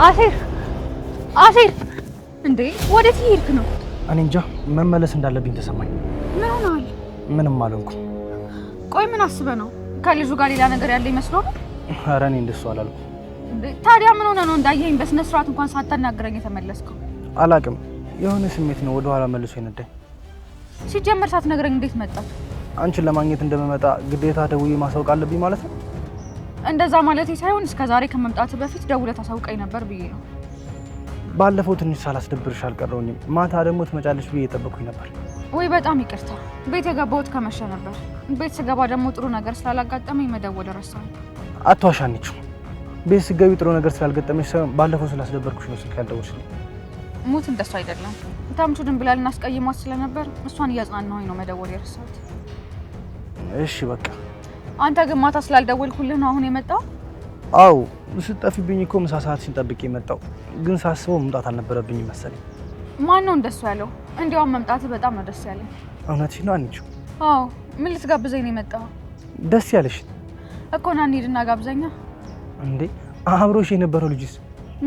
አሴር እንዴ ወዴት ሄድክ ነው? እኔ እንጃ መመለስ እንዳለብኝ ተሰማኝ። ምን ሆነሃል? ምንም አልሆንኩም። ቆይ ምን አስበህ ነው? ከልጁ ጋር ሌላ ነገር ያለ ይመስለው ነው? ኧረ እኔ እንደሱ አላልኩም። እንዴ ታዲያ ምን ሆነ ነው እንዳየኝ በስነ ስርዓት እንኳን ሳታናግረኝ የተመለስከው? አላቅም፣ የሆነ ስሜት ነው ወደ ኋላ መልሶ ይነዳኝ። ሲጀመር ሳትነግረኝ እንዴት መጣ? አንቺን ለማግኘት እንደምመጣ ግዴታ ደውዬ ማሳወቅ አለብኝ ማለት ነው? እንደዛ ማለቴ ሳይሆን እስከዛሬ ከመምጣት በፊት ደውለህ ታሳውቀኝ ነበር ብዬ ነው። ባለፈው ትንሽ ሳላስደብርሽ አልቀረውኝም። ማታ ደግሞ ትመጫለሽ ብዬ እየጠበኩኝ ነበር። ወይ በጣም ይቅርታ፣ ቤት የገባሁት ከመሸ ነበር። ቤት ስገባ ደግሞ ጥሩ ነገር ስላላጋጠመኝ መደወል ረሳሁኝ። አትዋሻኒችሁ። ቤት ስገቢ ጥሩ ነገር ስላልገጠመሽ ሳይሆን ባለፈው ስላስደበርኩሽ ነው ስልክ ያልደወልሽልኝ። ሙት እንደሱ አይደለም። ታምቹ ድንብላል እናስቀይሟት ስለነበር እሷን እያጽናናሁኝ ነው መደወል የረሳሁት። እሺ በቃ። አንተ ግን ማታ ስላልደወልኩልህ ነው አሁን የመጣው? አው ስትጠፊብኝ እኮ ምሳ ሰዓት ሲጠብቅ የመጣው ግን ሳስበው መምጣት አልነበረብኝም መሰለኝ። ማን ነው እንደሱ ያለው? እንዲያውም መምጣትህ በጣም ነው ደስ ያለኝ። እውነትሽ ነው አንቺ? አዎ። ምን ልትጋብዘኝ ነው የመጣው? ደስ ያለሽ እኮ ና እንሂድና ጋብዘኛ። እንዴ አብሮሽ የነበረው ልጅስ?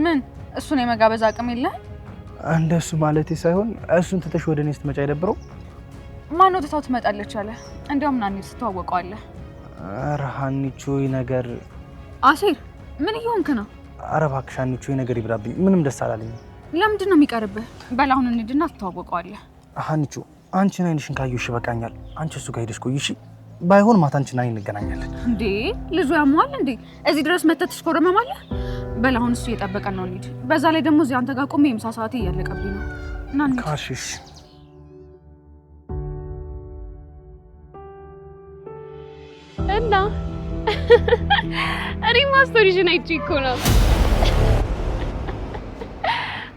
ምን እሱን የመጋበዝ አቅም የለህም? እንደሱ ማለቴ ሳይሆን እሱን ትተሽ ወደ እኔ ስትመጪ አይደብረው? ማን ነው ትታው ትመጣለች አለ? እንዲያውም ና እንሂድ ትተዋወቀዋለህ። ኧረ ሀኒቾ ነገር አሴር ምን እየሆንክ ነው? ኧረ እባክሽ ሀኒቾ ነገር ይብራብኝ። ምንም ደስ አላለኝም። ለምንድን ነው የሚቀርብህ? በል አሁን እንሂድና ትተዋወቀዋለህ። ሀኒቾ አንቺን አይንሽን ካየሁሽ ይበቃኛል። አንቺ እሱ ጋር ሄደሽ ቆይ እሺ? ባይሆን ማታ አንቺን አይን እንገናኛለን። እንዴ ልጁ ያሟል እንዴ? እዚህ ድረስ መተህ ትሽኮረመማለህ? በል አሁን እሱ እየጠበቀን ነው እንሂድ። በዛ ላይ ደግሞ እዚህ አንተ ጋር ቆሜ የምሳ ሰዓቴ እያለቀብኝ ነው። እና እንሂድ። ካሽሽ እና እኔ ማስቶሪሽን አይቼ እኮ ነው።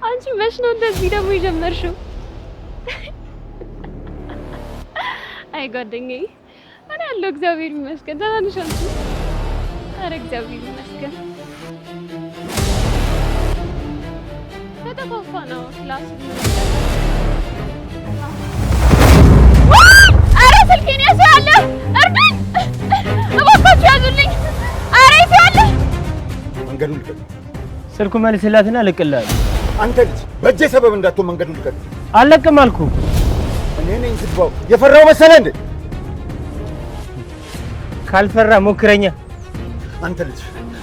አንቺ መች ነው እንደዚህ ደግሞ የጀመርሽው? አይ ጓደኛዬ፣ እኔ ያለው እግዚአብሔር ይመስገን። ደህና ነሽ አንቺ? ኧረ እግዚአብሔር ይመስገን። ተጠፋፋ ነው ክላስ። ኧረ ስልኬን ያዘ እርዱኝ! እባካችሁ ያዙልኝ! ኧረ ይዘዋል! መንገዱን ልቀቅ! ስልኩ መልስላትና ልቅልሃለሁ። አንተ ልጅ በእጄ ሰበብ እንዳትሆን መንገዱን ልቀቅ! አልለቅም አልኩህ። እኔ ነኝ ዝግባው። የፈራው መሰለህ እንዴ? ካልፈራ ሞክረኛ። አንተ ልጅ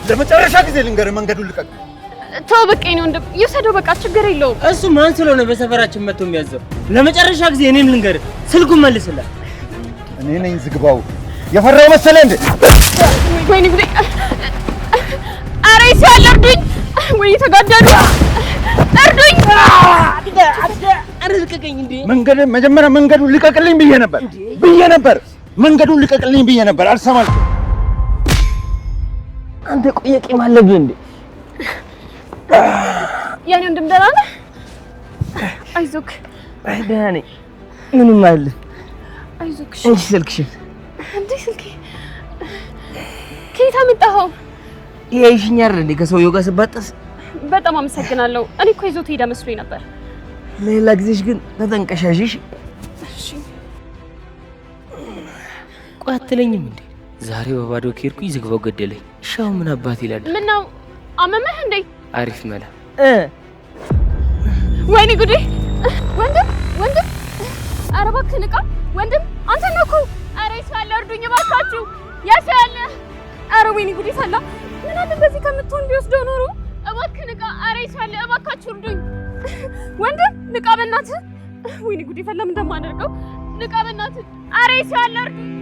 ለመጨረሻ ጊዜ ልንገርህ፣ መንገዱን ልቀቅ! ተው በቃ ነው እንደ ይወሰደው። በቃ ችግር የለውም። እሱ ማን ስለሆነ በሰፈራችን መጥቶ የሚያዘው? ለመጨረሻ ጊዜ እኔን ልንገርህ፣ ስልኩን መልስላት። እኔ ነኝ ዝግባው። የፈራው መሰለህ እንዴ? ወይኔ ጉዴ! ኧረ ይሳል እርዱኝ! ወይ ተጋደሉ! እርዱኝ! ኧረ ልቀቀኝ እንዴ! መጀመሪያ መንገዱን ልቀቅልኝ ብዬ ነበር። መንገዱን ልቀቅልኝ ብዬ ነበር። አልሰማልኩም። አንተ ቆየ ቂም አለብህ እንዴ? ያኔ ወንድም ደህና ነህ? አይዞክ። አይ ደህና ነኝ። ምንም አይደለም። አይዞክ። እንጂ ስልክሽን እንዴ ስልኬ ከየት አመጣኸው? ይሄ ይሽኛል እንዴ ከሰውየው ጋር ስባጠስ? በጣም አመሰግናለሁ። እኔ እኮ ይዞት ሄዳ መስሎኝ ነበር። ሌላ ጊዜሽ ግን ተጠንቀሻሽ። እሺ ቆይ አትለኝም እንዴ? ዛሬ በባዶ ከሄድኩኝ ዝግባው ገደለኝ። ሻው ምን አባት ይላል? ምን ነው አመመህ እንዴ? አሪፍ መላ። ወይኔ ጉዴ! ወንድም ኧረ እባክህ ንቃ! ወንድም አንተ ነህ እኮ! ኧረ ይሳለ እርዱኝ እባካችሁ! ያሳለ! ኧረ ወይኔ ጉዴ ፈላ! ምን አለ በዚህ ከምትሆን ቢወስደው ኖሮ! እባክህ ንቃ! ኧረ ይሳለ እባካችሁ እርዱኝ! ወንድም ንቃ በእናትህ! ወይኔ ጉዴ ፈላ! ምን እንደማደርገው ንቃ በእናትህ! ኧረ ይሳለ እርዱኝ!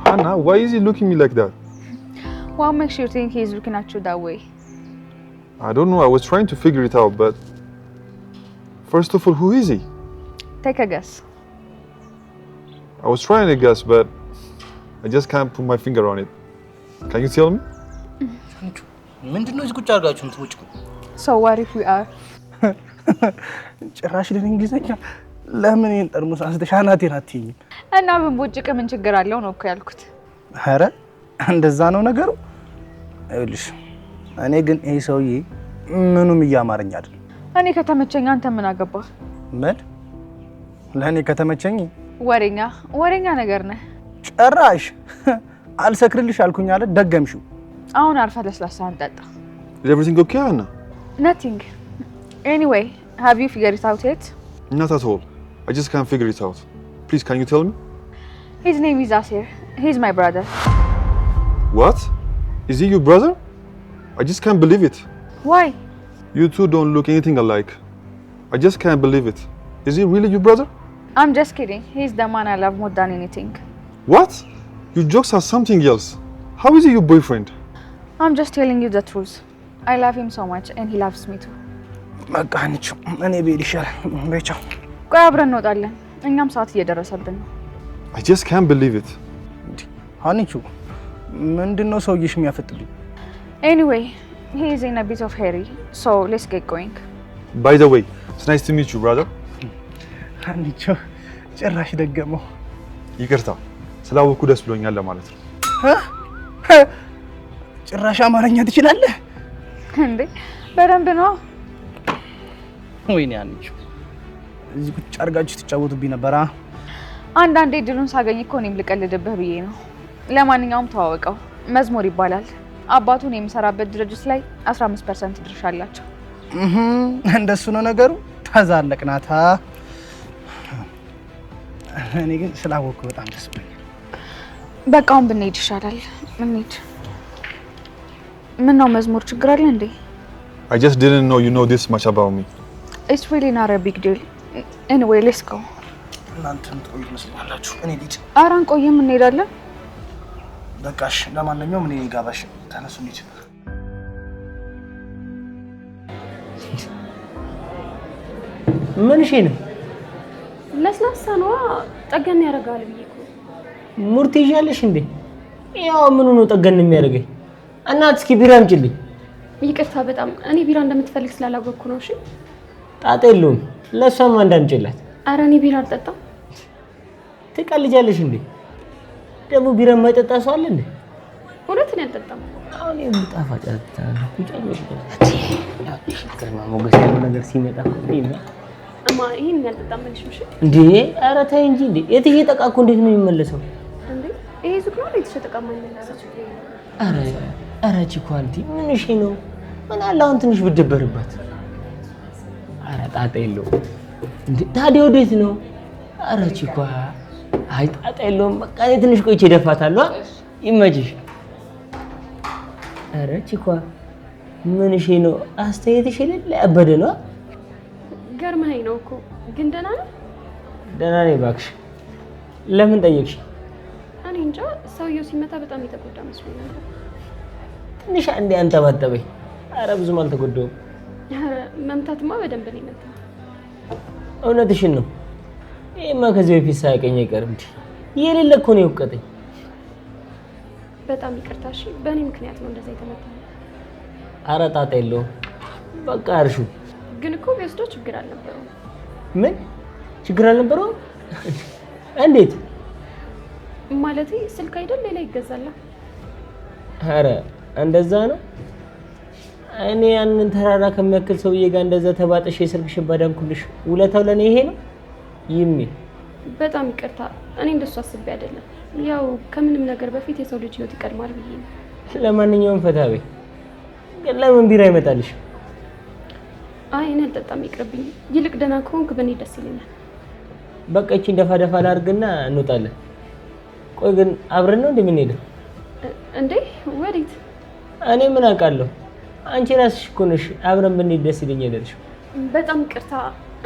Hannah, why is he looking at me like that? What makes you think he's looking at you that way? I don't know. I was trying to figure it out, but first of all, who is he? Take a guess. I was trying to guess, but I just can't put my finger on it. Can you tell me? ምንድነው እዚህ ቁጭ አድርጋችሁ እንትውጭቁ? So what if we are? ጭራሽ ለእንግሊዘኛ ለምን ይሄን ጠርሙስ አስተሻናቴን አትይኝ? እና ብንቦጭቅ ምን ችግር አለው ነው እኮ ያልኩት። ኧረ እንደዛ ነው ነገሩ። አይልሽ እኔ ግን ይሄ ሰውዬ ምኑም እያማረኝ አይደል። እኔ ከተመቸኝ አንተ ምን አገባህ? ምን ለኔ ከተመቸኝ? ወሬኛ ነገር ነህ። ጭራሽ አልሰክርልሽ አልኩኝ አለ ደገምሽው። አሁን አርፈህ ለስላሳህን ጠጣ። Is everything okay, Anna? Nothing. Anyway, have you figured it out yet? Not at all. I just can't figure it out. Please, can you tell me? His name is Asir. He's my brother. What? Is he your brother? I just can't believe it. Why? You two don't look anything alike. I just can't believe it. Is he really your brother? I'm just kidding. He's the man I love more than anything. What? Your jokes are something else. How is he your boyfriend? I'm just telling you the truth. I love him so much and he loves me too. በቃ አንቺ እኔ ብሄድ ይሻላል። በቻው ቆይ አብረን እንወጣለን። እኛም ሰዓት እየደረሰብን ነው። I just can't believe it. አንቺ ምንድነው ሰውዬሽ የሚያፈጥልኝ? Anyway, he is in a bit of hurry, so let's get going. By the way, it's nice to meet you, brother. አንቺ ጭራሽ ደገመው። ይቅርታ ስላወኩ ደስ ብሎኛል ለማለት ነው። ጭራሽ አማርኛ ትችላለህ እንዴ? በደንብ ነው። ወይኔ አንቺ እዚህ ቁጭ አድርጋችሁ ትጫወቱብኝ ነበር። አንዳንዴ ድሉን ሳገኝ እኮ እኔም ልቀልድብህ ብዬ ነው። ለማንኛውም ተዋወቀው፣ መዝሙር ይባላል። አባቱን የሚሰራበት ድርጅት ላይ 15% ድርሻ አላቸው። እንደሱ ነው ነገሩ። ተዛለቅናታ። እኔ ግን ስላወቅኩ በጣም ደስ ብሎኛል። በቃ አሁን ብንሄድ ይሻላል። እንሂድ። ምን ነው መዝሙር ችግር አለ እንዴ? I just didn't know you know this much about me. It's really not a big deal. Anyway, let's go. እናንተም ትቆዩ መስላላችሁ። እኔ ልሂድ። ኧረ አንቆይም፣ እንሄዳለን። በቃሽ። ለማንኛውም እኔ ጋባሽ ተነሱ እንሂድ። ምን እሺ ነው? ለስላሳ ነው ጠገን ያደርጋል ብዬ እኮ። ሙርት ይዣለሽ እንዴ? ያው ምኑ ነው ጠገን የሚያደርገኝ? እናት እስኪ ቢራ አምጪልኝ። ይቅርታ በጣም እኔ ቢራ እንደምትፈልግ ስላላወቅኩ ነው። እሺ ጣጣ የለውም። ለሷም አንዳምጪላት። ኧረ እኔ ቢራ አልጠጣም። ትቀልጃለሽ እንዴ? ደግሞ ቢራ የማይጠጣ ሰው አለ እንዴ? እውነት ነው ያልጠጣም። አሁን የምጣፋጭ አጥታለሁ። ቁጫጭ ግርማ ሞገስ ያለው ነገር ሲመጣ እንዴ እማ ይሄን ያልጠጣም መልሽ ምሽ እንዴ? ኧረ ተይ እንጂ እንዴ! የተሸጠ ዕቃ እኮ እንዴት ነው የሚመለሰው? እንዴ ይሄ ሱቅ ነው የተሸጠ ዕቃ የማይመለሰው? ኧረ ቺኳንቲ ምን እሺ ነው? ምን አለ አሁን ትንሽ ብደበርባት? ኧረ ጣጣ የለውም እንዴ! ታዲያ ወዴት ነው? ኧረ ቺኳ አይ ጣጣ የለውም። በቃ እኔ ትንሽ ቆይቼ እደፋታለሁ። ይመችሽ። ኧረ ቺኳ ምን እሺ ነው? አስተያየትሽ የሌለ ያበደ ነው። ገርመኸኝ ነው እኮ ግን ደህና ነህ? ደህና ነኝ እባክሽ። ለምን ጠየቅሽ? እኔ እንጃ ሰውየው ሲመታ በጣም የተጎዳ መስሎኝ ነበር። ትንሽ አንዴ አንጠባጠበኝ። ኧረ ብዙም አልተጎዳሁም። ኧረ መምታትማ በደንብ ነው የመታው። እውነትሽን ነው። ይሄማ ከዚህ በፊት ሳያውቀኝ አይቀርም እንጂ የሌለ እኮ ነው የወቀጠኝ። በጣም ይቅርታ እሺ። በእኔ ምክንያት ነው እንደዛ የተመታው። ኧረ ጣጣ የለውም። በቃ እርሹ። ግን እኮ ቢወስደው ችግር አልነበረውም። ምን ችግር አልነበረውም? እንዴት ማለቴ ስልክ አይደል ሌላ ይገዛላ። ኧረ እንደዛ ነው። እኔ ያንን ተራራ ከሚያክል ሰውዬ ጋር እንደዛ ተባጠሽ የስልክሽን ባዳንኩልሽ ውለታው ለኔ ይሄ ነው? ይሜ በጣም ይቅርታ። እኔ እንደሱ አስቤ አይደለም። ያው ከምንም ነገር በፊት የሰው ልጅ ህይወት ይቀድማል ብዬ ነው። ለማንኛውም ፈታቤ ግን ለምን ቢራ ይመጣልሽ? አይ እኔ አልጠጣም ይቅርብኝ። ይልቅ ደህና ከሆንክ በእኔ ደስ ይለኛል። በቃ እቺን ደፋ ደፋ ላድርግና እንወጣለን። ቆይ ግን አብረን ነው እንደምንሄደው? እንዴ ወዴት? እኔ ምን አውቃለሁ? አንቺ ራስሽ እኮ ነሽ አብረን ብንሄድ ደስ ይለኛል ያልሽው። በጣም ይቅርታ።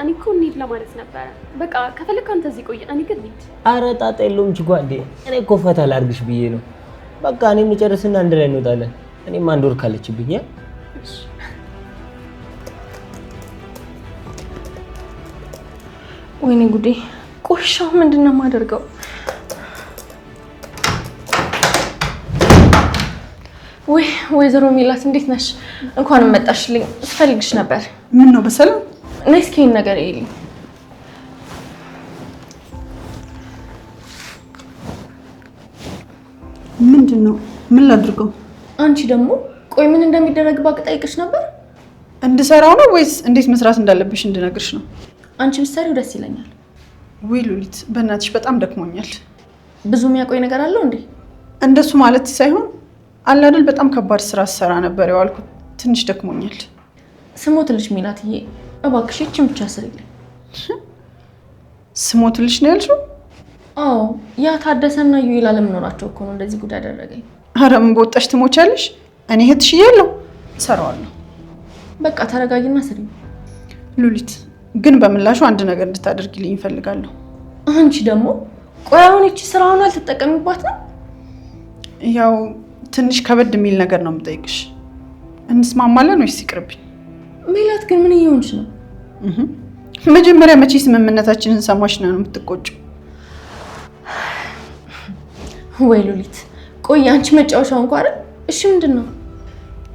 እኔ እኮ እንሂድ ለማለት ነበረ። በቃ ከፈለክ አንተ እዚህ ቆይ፣ እኔ ግን እንሂድ። ኧረ ጣጣ የለውም ችኳ እንዴ። እኔ እኮ ፈታ ላድርግሽ ብዬ ነው። በቃ እኔ እንጨርስና አንድ ላይ እንወጣለን። እኔም አንድ ወር ካለችብኝ ወይኔ ጉዴ! ቆሻው ምንድነው የማደርገው? ወይ ወይዘሮ ሚላት እንዴት ነሽ? እንኳን መጣሽልኝ። ስፈልግሽ ነበር። ምን ነው በሰላም? ነይ እስኪ ይሄን ነገር ይልኝ። ምንድነው? ምን ላድርገው? አንቺ ደግሞ ቆይ ምን እንደሚደረግ ባቅ ጠይቅሽ ነበር። እንድሰራው ነው ወይስ እንዴት መስራት እንዳለብሽ እንድነግርሽ ነው? አንቺ ብትሰሪው ደስ ይለኛል። ወይ ሉሊት፣ በእናትሽ በጣም ደክሞኛል። ብዙ የሚያቆይ ነገር አለው እንዴ? እንደሱ ማለት ሳይሆን አለ አይደል፣ በጣም ከባድ ስራ ሰራ ነበር የዋልኩት። ትንሽ ደክሞኛል። ስሞትልሽ ሜላትዬ እባክሽ እቺን ብቻ ስሪልኝ። ስሞትልሽ ነው ያልሽው? አዎ ያ ታደሰና ዩኤል አለመኖራቸው እኮ ነው እንደዚህ ጉድ ያደረገኝ። ኧረ ምን በወጣሽ ትሞቻለሽ? እኔ እህትሽ እያለሁ እሰራዋለሁ። በቃ ተረጋጊና ስሪ። ሉሊት ግን በምላሹ አንድ ነገር እንድታደርጊልኝ እፈልጋለሁ። አንቺ ደግሞ ቆይ አሁን እቺ ስራውን አልተጠቀሚባት ነው? ያው ትንሽ ከበድ የሚል ነገር ነው የምጠይቅሽ። እንስማማለን ወይስ ይቅርብኝ? ሜላት ግን ምን እየሆንሽ ነው? መጀመሪያ መቼ ስምምነታችንን ሰማሽ ነው የምትቆጪው? ወይ ሉሊት ቆይ አንቺ መጫወቻው እንኳን አይደል? እሺ ምንድነው?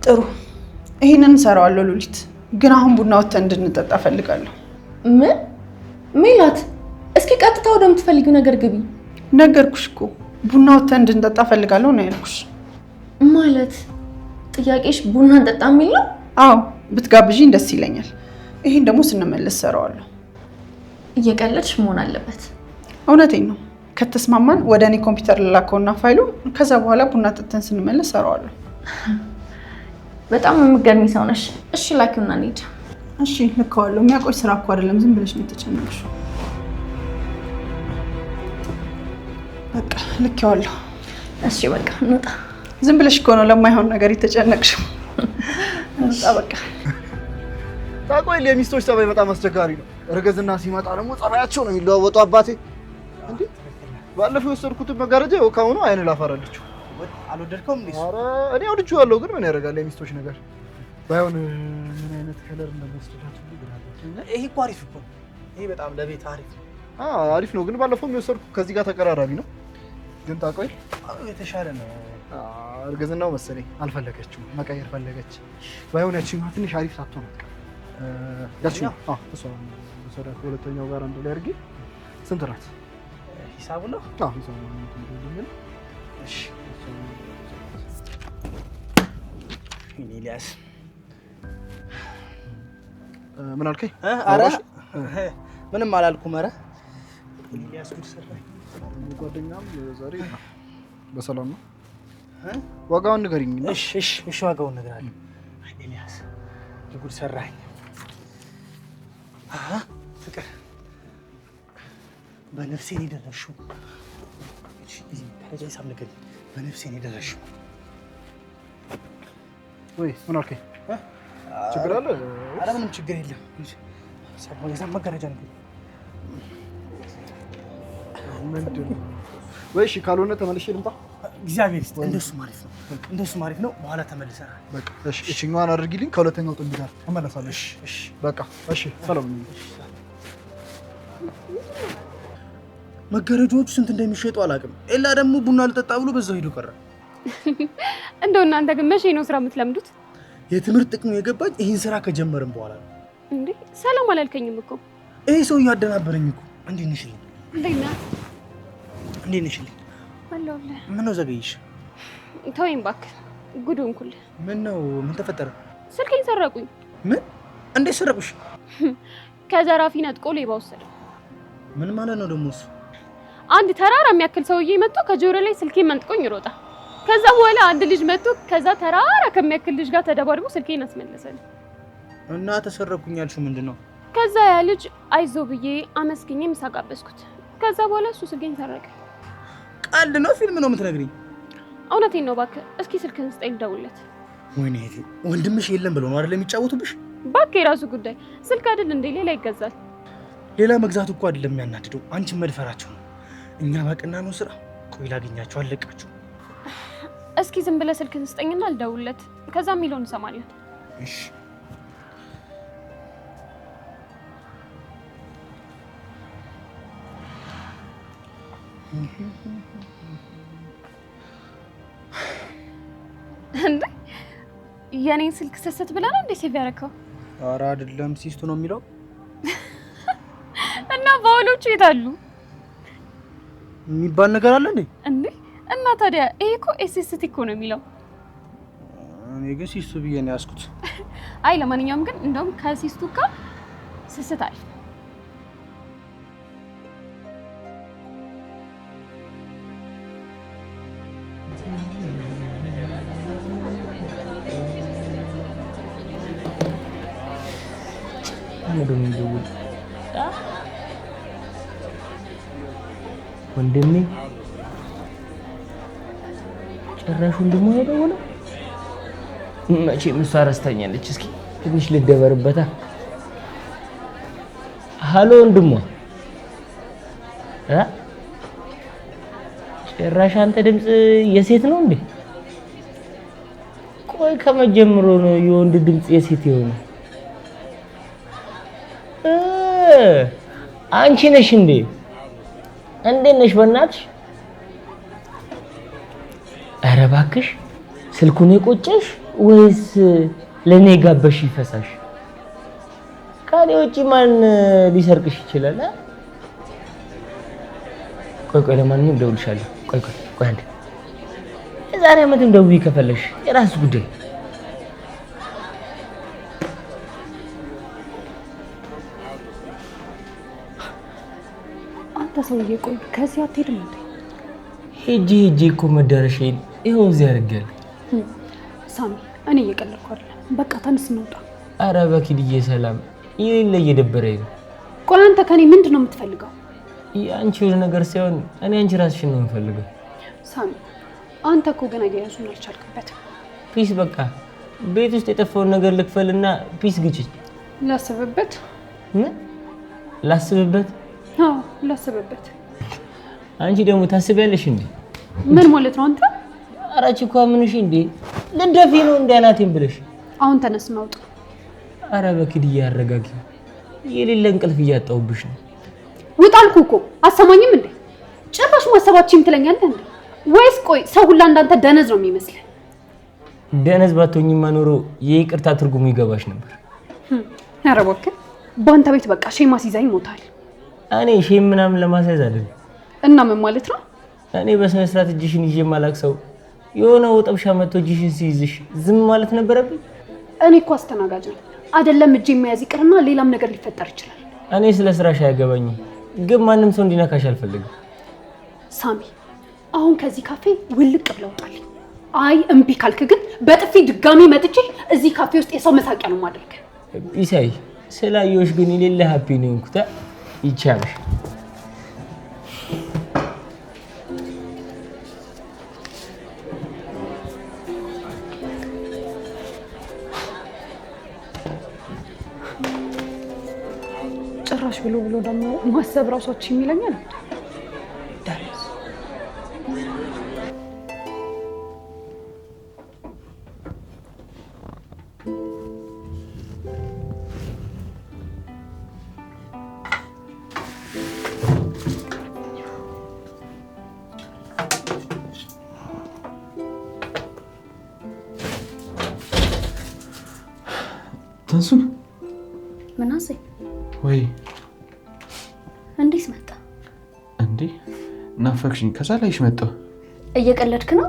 ጥሩ ይሄንን እንሰራዋለሁ ሉሊት። ግን አሁን ቡና ወጥተን እንድንጠጣ ፈልጋለሁ። ምን? ሜላት እስኪ ቀጥታ ወደምትፈልጊው ነገር ግቢ። ነገርኩሽ እኮ ቡና ወጥተን እንድንጠጣ ፈልጋለሁ ነው ያልኩሽ። ማለት ጥያቄሽ ቡና እንጠጣ የሚል ነው? አዎ ብትጋብዥኝ ደስ ይለኛል። ይሄን ደግሞ ስንመለስ እሰራዋለሁ። እየቀለድሽ መሆን አለበት። እውነቴን ነው። ከተስማማን ወደ እኔ ኮምፒውተር ልላከውና ፋይሉ ከዛ በኋላ ቡና ጠጥተን ስንመለስ እሰራዋለሁ። በጣም የምትገርሚ ሰው ነሽ። እሺ ላኪውና እንሂድ። እሺ ልከዋለሁ። የሚያቆይ ስራ እኮ አይደለም። ዝም ብለሽ ነው የተጨነቅሽው። በቃ ልኬዋለሁ። እሺ በቃ እንውጣ። ዝም ብለሽ እኮ ነው ለማይሆን ነገር የተጨነቅሽው። እንውጣ በቃ። ታቆይ ለሚስቶች ጸባይ በጣም አስቸጋሪ ነው። እርግዝና ሲመጣ ደግሞ ጸባያቸው ነው የሚለዋወጡ። አባቴ እንዴ ባለፈው የወሰድኩትን መጋረጃ ይኸው ካሁኑ አይን ላፈራለች። አልወደድከውም እንዴ? ኧረ እኔ ወድጄዋለሁ፣ ግን ምን ያደርጋል የሚስቶች ነገር። ባይሆን ምን አይነት ከለር እንደምወስድላችሁ ግን ይሄ እኮ አሪፍ እኮ ነው። ይሄ በጣም ለቤት አሪፍ ነው። አሪፍ ነው፣ ግን ባለፈው የወሰድኩት ከዚህ ጋር ተቀራራቢ ነው። ግን ታቆይ የተሻለ ነው። እርግዝናው መሰለኝ አልፈለገችም፣ መቀየር ፈለገች። ባይሆን ያቺኛዋ ትንሽ አሪፍ ሳትሆን ያቺኛዋ እሷ ወሰደ። ሁለተኛው ጋር አንድ ላይ አድርጊ። ስንት ናት ሂሳቡ ነው? ሂሳቡ ነው። እሺ ኤልያስ ምን አልከኝ? ኧረ ምንም አላልኩም። ኧረ ኤልያስ ጉድ ሰራኝ። ጓደኛም ዛሬ በሰላም ነው? ዋጋውን ንገሪኝ። እሺ ዋጋውን እነግርሃለሁ። ኤልያስ ጉድ ሰራኝ። ፍቅር በነፍሴ ነው የደረስሽው። ደረጃ ሂሳብ ንገሪኝ። በነፍሴ ነው የደረስሽው። ወይ ምን አልከኝ? ችግር አለ? ኧረ ምንም ችግር የለም። የዛም መጋረጃ ንገሪኝ። ምንድን ነው? ወይ እሺ ካልሆነ ተመልሼ ልምጣ። እግዚአብሔር ይስጥ። እንደሱ ማለት ነው። እንደሱ ማለት ነው። በኋላ ተመልሰናል። በቃ እሺ፣ እሺኛዋን አድርጊልኝ። ከሁለተኛው ጥንድ ጋር እመለሳለሁ። እሺ፣ እሺ፣ በቃ እሺ። ሰላም ነው። መጋረጃዎቹ ስንት እንደሚሸጡ አላውቅም። ኤላ ደግሞ ቡና ልጠጣ ብሎ በዛው ሄዶ ቀረ። እንደው እናንተ ግን መቼ ነው ስራ የምትለምዱት? የትምህርት ጥቅሙ የገባኝ ይህን ስራ ከጀመርን በኋላ ነው። እንዴ ሰላም አላልከኝም እኮ። ይሄ ሰው እያደናበረኝ እኮ። እንዴት ነሽልኝ? እንዴት ነህ? እንዴት ነሽልኝ? አለሁልህ። ምነው ዘገይሽ? ተወኝ እባክህ፣ ጉድ ሆንኩልህ። ምነው? ምን ተፈጠረ? ስልኬን ሰረቁኝ። ምን? እንዴት ሰረቁሽ? ከዘራፊ ነጥቆ ሌባ ወሰደው። ምን ማለት ነው ደግሞ እሱ? አንድ ተራራ የሚያክል ሰውዬ መጥቶ ከጆሮ ላይ ስልኬን መንጥቆኝ ይሮጣ። ከዛ በኋላ አንድ ልጅ መጥቶ ከዛ ተራራ ከሚያክል ልጅ ጋር ተደባድቦ ስልኬን አስመለሰልኝ። እና ተሰረኩኝ ያልሽው ምንድን ነው? ከዛ ያ ልጅ አይዞ ብዬ አመስግኜ ምሳ ጋበዝኩት። ከዛ በኋላ እሱ ስልኬን ሰረቀ። ቀልድ ነው ፊልም ነው የምትነግሪኝ? እውነቴን ነው እባክህ። እስኪ ስልክህን ስጠኝ ልደውልለት። ወይኔ እህቴ ወንድምሽ የለም ብሎ ነው አይደል የሚጫወቱብሽ? እባክህ የራሱ ጉዳይ። ስልክ አይደል እንዴ ሌላ ይገዛል። ሌላ መግዛት እኮ አይደለም የሚያናድደው፣ አንቺን መድፈራቸው ነው። እኛ ባቅና ነው ስራ። ቆይ ላገኛቸው አለቃቸው። እስኪ ዝም ብለህ ስልክህን ስጠኝና ልደውልለት። ከዛ የሚለውን እንሰማለን። እሺ እንዴ የኔን ስልክ ሰሰት ብላ ነው እንዴ ሴቭ ያደረከው? ኧረ አይደለም ሲስቱ ነው የሚለው። እና ባውሎቹ የት አሉ? የሚባል ነገር አለ እንዴ? እንዴ እና ታዲያ ይሄ እኮ ኤስኤስቲ እኮ ነው የሚለው። እኔ ግን ሲስቱ ብዬ ነው ያዝኩት። አይ ለማንኛውም ግን እንደውም ከሲስቱ ጋር ስስት አለ። አህመድ ነው የሚደውል ወንድሜ ጭራሽ ወንድሙ አይደውልም መቼም እሷ ረስታኛለች እስኪ ትንሽ ልደበርበታ ሃሎ ወንድሟ ጭራሽ አንተ ድምጽ የሴት ነው እንዴ ቆይ ከመጀመሩ ነው የወንድ ድምጽ የሴት የሆነው አንቺ ነሽ እንዴ እንዴት ነሽ በእናትሽ ኧረ እባክሽ ስልኩን የቆጨሽ ወይስ ለኔ ጋበሽ ይፈሳሽ ካዲ ወጪ ማን ሊሰርቅሽ ይችላል ቆይ ለማንኛውም ደውልሻለሁ ቆይ አንዴ ዛሬ አመትም ደውይ ከፈለሽ የራስ ጉዳይ አንተ ሰውዬ ቆይ ከዚህ አትሄድም እንዴ ሄጂ እኮ መዳረሻዬን ይኸው እዚህ አድርጌያለሁ ሳሚ እኔ እየቀለድኩ አይደለም በቃ ተነስ እንውጣ ኧረ በኪድዬ ሰላም የሌለ እየደበረኝ ነው ቆይ አንተ ከኔ ምንድን ነው የምትፈልገው አንቺ የሆነ ነገር ሳይሆን እኔ አንቺ ራስሽን ነው የምፈልገው ሳሚ አንተ እኮ ገና እያያዙን አልቻልክበትም ፒስ በቃ ቤት ውስጥ የጠፋውን ነገር ልክፈልና ፒስ ግጭኝ ላስብበት ላስብበት አዎ ላስብበት አንቺ ደግሞ ታስቢያለሽ እንዴ ምን ማለት ነው አንተ አራቺ እኮ ምንሽ እንዴ ልደፊ ነው እንዳናቴን ብለሽ አሁን ተነስ እናውጣ ኧረ በኪድዬ አረጋጊ የሌለ እንቅልፍ እያጣሁብሽ ነው ውጣልኩ እኮ አሰማኝም እንዴ ጭራሽ ማሰባችሁም ትለኛለህ እንዴ ወይስ ቆይ ሰው ሁላ እንዳንተ ደነዝ ነው የሚመስልህ ደነዝ ባትሆኝማ ኖሮ የይቅርታ ትርጉሙ ይገባሽ ነበር ኧረ እባክህ በአንተ ቤት በቃ ሼም አስይዛኝ ሞታል እኔ ሼም ምናምን ለማስያዝ አይደለም እና ምን ማለት ነው እኔ በስነ ስርዓት እጅሽን ይዤ ማላክ ሰው የሆነ ወጠብሻ መጥቶ እጅሽን ሲይዝሽ ዝም ማለት ነበረብኝ እኔ እኮ አስተናጋጅ ነኝ አይደለም እጄ መያዝ ይቅርና ሌላም ነገር ሊፈጠር ይችላል እኔ ስለ ስራሽ አያገባኝም ግን ማንም ሰው እንዲነካሽ አልፈልግም ሳሚ አሁን ከዚህ ካፌ ውልቅ ብለው ውጣልኝ አይ እምቢ ካልክ ግን በጥፊ ድጋሚ መጥቼ እዚህ ካፌ ውስጥ የሰው መሳቂያ ነው ማድረግ ቢሳይ ስላየሁሽ ግን የሌለ ሃፒ ነው እንኩታ ይቻላል ጭራሽ ብሎ ደግሞ ማሰብ ራሳችን የሚለኛል ዳንስ ተንሱ ምናሴ ወይ እንዴት መጣ እንዴ ናፈቅሽኝ ከዛ ላይሽ መጣሁ እየቀለድክ ነው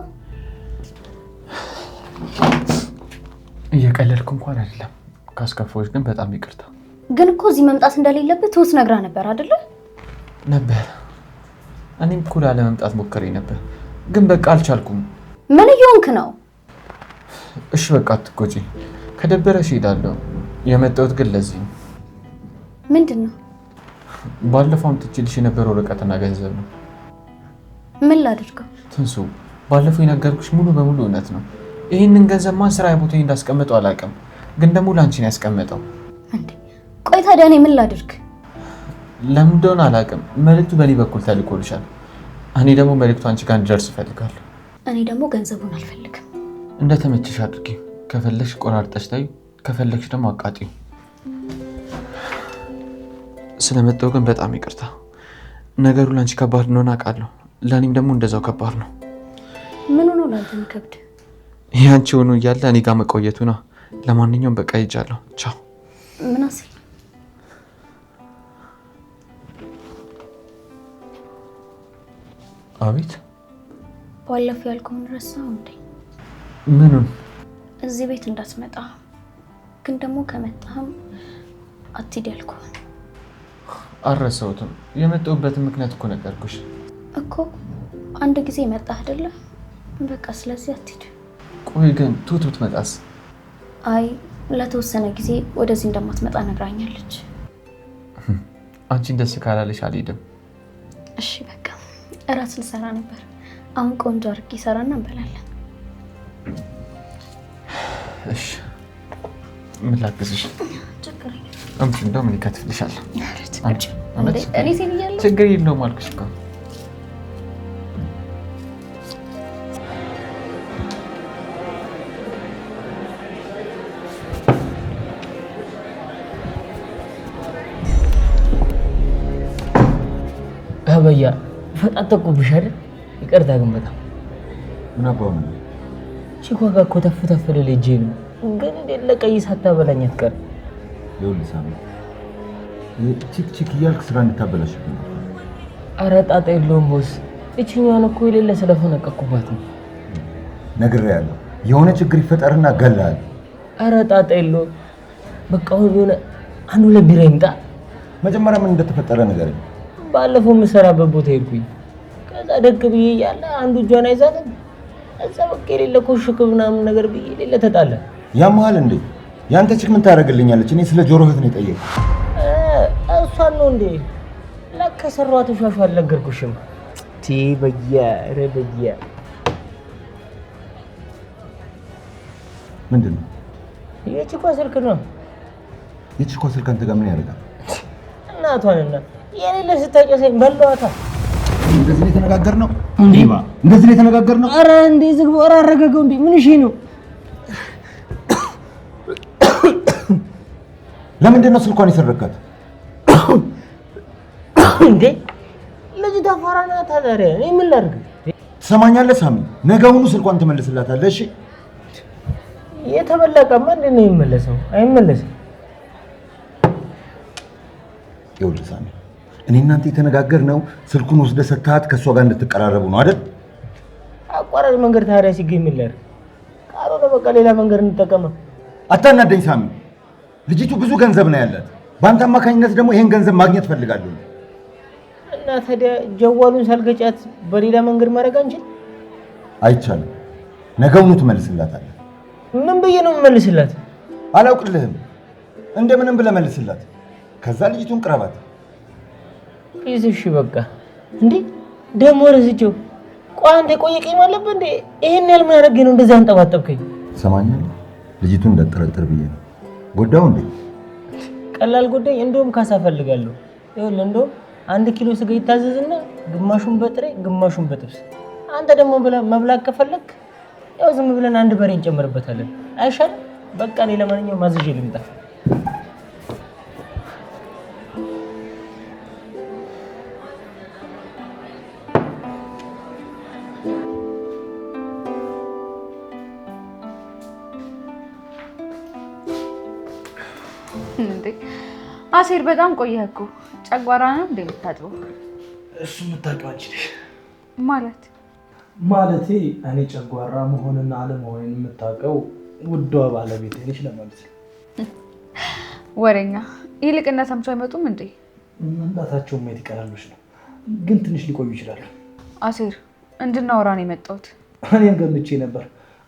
እየቀለድኩ እንኳን አይደለም ካስከፋዎች ግን በጣም ይቅርታ ግን እኮ እዚህ መምጣት እንደሌለበት ትውስ ነግራ ነበር አይደለ ነበር እኔም እኮ ላለመምጣት ሞክሬ ነበር ግን በቃ አልቻልኩም ምን እየሆንክ ነው እሺ በቃ አትቆጪ ከደበረሽ እሄዳለሁ የመጣሁት ግን ለዚህ ነው ምንድነው ባለፈው አምጥቼልሽ የነበረው ወረቀትና ገንዘብ ነው ምን ላድርገው ትንሱ ባለፈው የነገርኩሽ ሙሉ በሙሉ እውነት ነው ይሄንን ገንዘብ ማን ስራ ቦታዬ እንዳስቀመጠው አላውቅም ግን ደግሞ ላንቺ ነው ያስቀመጠው እንዴ ቆይ ታዲያ እኔ ምን ላድርግ ለምን እንደሆነ አላውቅም መልእክቱ በእኔ በኩል ተልኮልሻል እኔ ደግሞ መልእክቱ አንቺ ጋር እንዲደርስ እፈልጋለሁ እኔ ደግሞ ገንዘቡን አልፈልግም እንደተመቸሽ አድርጊ ከፈለግሽ ቆራርጠሽ ታይ ከፈለግሽ ደግሞ አቃጢው ስለመጣሁ ግን በጣም ይቅርታ ነገሩ ላንቺ ከባድ እንደሆነ አውቃለሁ ለኔም ደግሞ እንደዛው ከባድ ነው ምን ሆኖ ላንተ ከብድ ያንቺ ሆኖ እያለ እኔ ጋር መቆየቱ ነው ለማንኛውም በቃ ሄጃለሁ ቻው ምናሴ አቤት ባለፈው ያልከውን ረሳው እንዴ ምኑን እዚህ ቤት እንዳትመጣ ግን ደግሞ ከመጣህም አትሂድ ያልከውን አልረሳሁትም የመጣሁበትን ምክንያት እኮ ነገርኩሽ እኮ አንድ ጊዜ መጣህ አይደለ በቃ ስለዚህ አትሂድ ቆይ ግን ቱት ብትመጣስ አይ ለተወሰነ ጊዜ ወደዚህ እንደማትመጣ ነግራኛለች አንቺን ደስ ካላለሽ አልሄድም። እሺ በቃ እራት ልሰራ ነበር። አሁን ቆንጆ አድርጌ ሰራና እንበላለን። እሺ ምን ላግዝሽ? ችግር የለም። አምጪ እንደውም እኔ ከትፍልሻለሁ። አንቺ እኔ ሴት እያለሁ ችግር የለውም አልኩሽ እኮ። አበያ ፈጣጠቁብሽ አይደል? ይቅርታ ግን በጣም ምን አባው ነው ቺኳ ጋር እኮ ተፍተፈለ ልጄ ነው ግን ለቀይ ሳታበላኝ አትቀር። ይኸውልህ ሳሚ ቺክ እያልክ ስራ እንድታበላሽብኝ ነው። ኧረ ጣጣ የለውም ቦስ። እችኛዋን እኮ የሌለ ስለፈነቀኩባት ነው። ነግሬሃለሁ፣ የሆነ ችግር ይፈጠርና እገልሃለሁ። ኧረ ጣጣ የለውም። በቃ አሁን የሆነ አንዱ ለቢራ ይምጣ። መጀመሪያ ምን እንደተፈጠረ ንገረኝ። ባለፈው የምሰራበት ቦታ ሄድኩኝ። ከዛ ደግ ብዬ እያለ አንዱ እጇን አይዛትም። እዛ በቃ የሌለ ኮሽክ ምናምን ነገር ብዬ የሌለ ተጣላ። ያመሃል እንዴ? ያንተ ቺክ ምን ታደርግልኛለች? እኔ ስለ ጆሮ እህት ነው የጠየቅኩት። እሷን ነው እንዴ? ለካ የሰራኋት ሻሹ አልነገርኩሽም። በየ ምንድን ነው? የቺኳ ስልክ ነው። የቺኳ ስልክ አንተ ጋር ምን ያደርጋል? እናቷንና የሌለ ስታጨሰኝ በለዋታ። እንደዚህ ነው የተነጋገርነው? እንዴማ እንደዚህ ነው የተነጋገርነው? ኧረ እንዴ ዝግቦ ኧረ አረጋገው እንዴ ምን እሺ ነው? ለምንድን ነው ስልኳን የሰረካት? እንዴ ልጅቷ ፈራ ናት። ታዲያ እኔ ምን ላድርግ? ትሰማኛለህ ሳሚ? ነገውኑ ስልኳን ትመልስላታለህ። እሺ የተበላቀማ እንዴት ነው የሚመለሰው? አይመለስም። ይኸውልህ ሳሚ እኔ እናንተ የተነጋገርነው ስልኩን ወስደህ ሰጥተሃት ከእሷ ጋር እንድትቀራረቡ ነው አይደል? አቋራጭ መንገድ ታዲያ ሲገኝ ምን ላድርግ? ካልሆነ በቃ ሌላ መንገድ እንጠቀማ። አታናደኝ ሳሚ። ልጅቱ ብዙ ገንዘብ ነው ያላት። በአንተ አማካኝነት ደግሞ ይሄን ገንዘብ ማግኘት ፈልጋለሁ። እና ታዲያ ጀዋሉን ሳልገጫት በሌላ መንገድ ማድረግ አንችል? አይቻልም። ነገውኑ ትመልስላታለህ። ምን ብዬ ነው የምመልስላት? አላውቅልህም። እንደምንም ብለህ መልስላት። ከዛ ልጅቱን ቅረባት። እሺ በቃ እንዴ ደሞ ረስቼው። ቆይ አንተ ቆይ ቂም አለብህ እንዴ? ይሄን ያህል ምን አደረገኝ ነው እንደዛ አንጠባጠብከኝ? ሰማኛለህ? ልጅቱን እንዳጠረጥር ብዬ ነው። ጎዳው እንዴ? ቀላል ጉዳይ እንደውም ካሳ ፈልጋለሁ። ይኸውልህ እንደውም 1 ኪሎ ስጋ ይታዘዝና ግማሹን በጥሬ ግማሹን በጥብስ። አንተ ደግሞ መብላት ከፈለክ ያው ዝም ብለን አንድ በሬ እንጨምርበታለን። አይሻልም? በቃ እኔ ለማንኛውም ማዝዤ ልምጣ። እንዴ አሴር በጣም ቆየህ እኮ። ጨጓራ ነው እንዴ የምታጥበው? እሱ የምታውቂው አንቺ ነሽ። ማለቴ እኔ ጨጓራ መሆንና አለመሆንን የምታውቀው ውዷ ባለቤቴ ነሽ ለማለት ነው። ወሬኛ። ይልቅ እነ ተምቹ አይመጡም እንዴ? መምጣታቸው ማየት ይቀራልሽ ነው፣ ግን ትንሽ ሊቆዩ ይችላሉ። አሴር እንድናወራ ነው የመጣሁት። እኔም ገምቼ ነበር።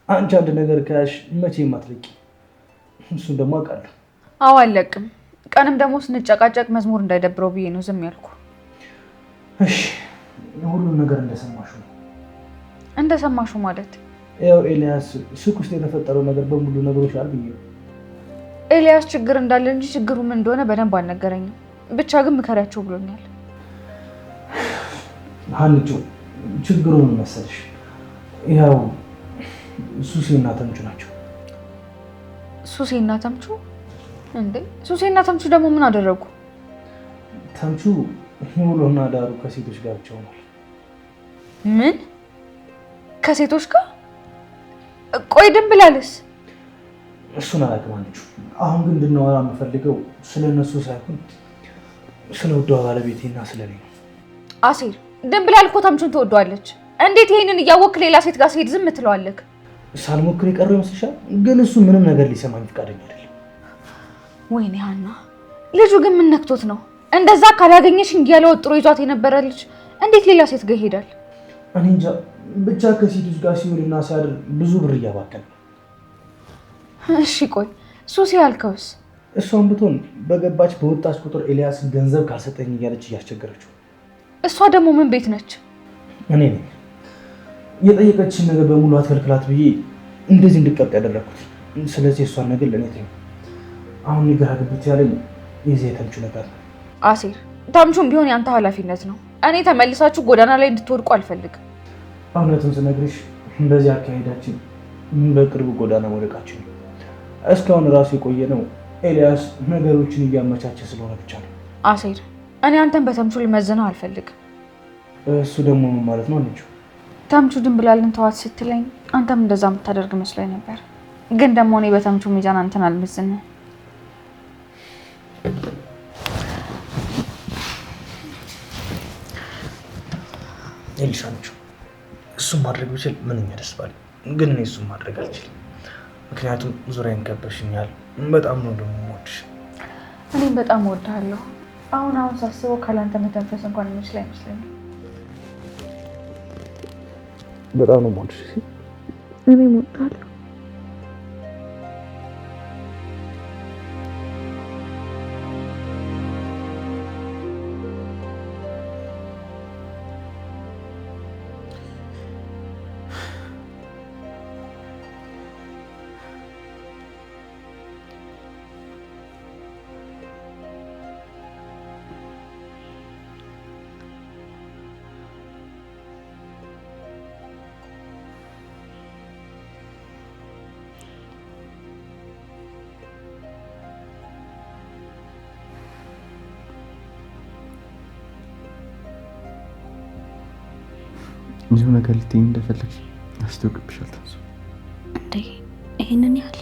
አንቺ አንድ ነገር ከያሽ መቼም አትለቂ። እሱን ደግሞ አውቃለሁ። አዎ አለቅም። ቀንም ደግሞ ስንጨቃጨቅ መዝሙር እንዳይደብረው ብዬ ነው ዝም ያልኩ። እሺ ሁሉም ነገር እንደሰማሹ ነው። እንደሰማሹ ማለት ያው ኤልያስ ሱቅ ውስጥ የተፈጠረው ነገር በሙሉ ነገሮች አልብኝ። ኤልያስ ችግር እንዳለ እንጂ ችግሩ ምን እንደሆነ በደንብ አልነገረኝም። ብቻ ግን ምከሪያቸው ብሎኛል። ሀንቹ ችግሩ ምን መሰለሽ? ያው ሱሴና ተምቹ ናቸው። ሱሴና ተምቹ? እንዴ ሱሴና ተምቹ ደግሞ ምን አደረጉ? ተምቹ ሙሉና ዳሩ ከሴቶች ጋር ብቻ ሆኗል። ምን? ከሴቶች ጋር? ቆይ ድንብላልስ? እሱን አላውቅም ሀንቹ። አሁን ግን እንድናወራ የምፈልገው ስለነሱ ሳይሆን ስለ ውዷ ባለቤቴና ስለኔ ነው። አሴር ድንብላል እኮ ተምቹን ትወዷለች። እንዴት ይሄንን እያወቅህ ሌላ ሴት ጋር ሲሄድ ዝም ትለዋለህ? ሳልሞክር የቀረው ይመስልሻል? ግን እሱ ምንም ነገር ሊሰማኝ ፈቃደኛ አይደለም። ወይኔ ሀና፣ ልጁ ግን ምን ነክቶት ነው እንደዛ? ካላገኘሽኝ እያለ ወጥሮ ይዟት የነበረ ልጅ እንዴት ሌላ ሴት ጋር ይሄዳል? እኔ እንጃ። ብቻ ከሴቶች ጋር ሲውልና ሲያድር ብዙ ብር እያባከነ። እሺ ቆይ ሱሲ ያልከውስ? እሷም ብትሆን በገባች በወጣች ቁጥር ኤልያስን ገንዘብ ካልሰጠኝ እያለች እያስቸገረችው። እሷ ደግሞ ምን ቤት ነች? እኔ ነኝ የጠየቀችን ነገር በሙሉ አትከልክላት ብዬ እንደዚህ እንድቀጥ ያደረኩት። ስለዚህ እሷን ነገር ለእኔ ተይው። አሁን ይገራ ግብት ያለኝ ይዜ ተምቹ ነበር። አሴር ተምቹም ቢሆን ያንተ ኃላፊነት ነው። እኔ ተመልሳችሁ ጎዳና ላይ እንድትወድቁ አልፈልግም። እውነቱን ስነግርሽ እንደዚህ አካሄዳችን በቅርቡ ጎዳና መውደቃችን ነው። እስካሁን ራሱ የቆየ ነው ኤልያስ ነገሮችን እያመቻቸ ስለሆነ ብቻ ነው። አሴር እኔ አንተን በተምቹ ልመዝነው አልፈልግም። እሱ ደግሞ ምን ማለት ነው? አንቺ ተምቹ ድንብላልን ተዋት ስትለኝ አንተም እንደዛ የምታደርግ መስሎኝ ነበር። ግን ደግሞ እኔ በተምቹ ሚዛን አንተን አልመዝንም። ኤልሻንቹ እሱን ማድረግ ብችል ምንኛ ደስ ባለኝ። ግን እኔ እሱን ማድረግ አልችልም። ምክንያቱም ዙሪያን ከበሽኛል። በጣም ነው ደግሞ የምወድሽ። እኔም በጣም እወድሃለሁ። አሁን ሳስበው ካላንተ መተንፈስ እንኳን የምችል አይመስለኝም። በጣም ነው የምወድሽ። እኔም እወድሃለሁ። ብዙ ነገር ልትይኝ እንደፈለግሽ አስታውቅብሻል ትንሱ። እንዴ ይሄንን ያህል?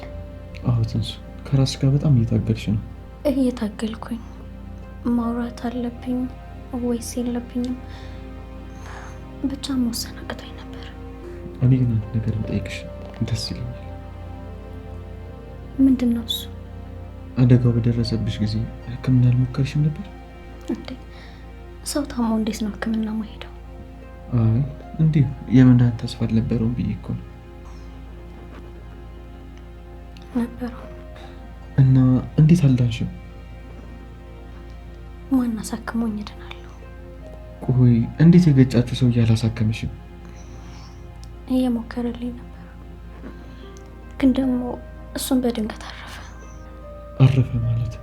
አዎ ትንሱ፣ ከራስሽ ጋር በጣም እየታገልሽ ነው። እየታገልኩኝ ማውራት አለብኝ ወይስ የለብኝም? ብቻ መወሰን አቅቶኝ ነበር። እኔ ግን አንድ ነገር ልጠይቅሽ ደስ ይለኛል። ምንድን ነው እሱ? አደጋው በደረሰብሽ ጊዜ ሕክምና አልሞከርሽም ነበር? እንዴ ሰው ታሞ እንዴት ነው ሕክምና ማሄደው? አይ እንዲሁ የመዳን ተስፋ አልነበረውም ብዬ እኮ ነው። ነበረው። እና እንዴት አልዳንሽም? ማን አሳክሞኝ እድናለሁ? ቆይ እንዴት የገጫችሁ ሰው አላሳከምሽም? እየሞከረልኝ ነበር፣ ግን ደግሞ እሱን በድንገት አረፈ። አረፈ ማለት?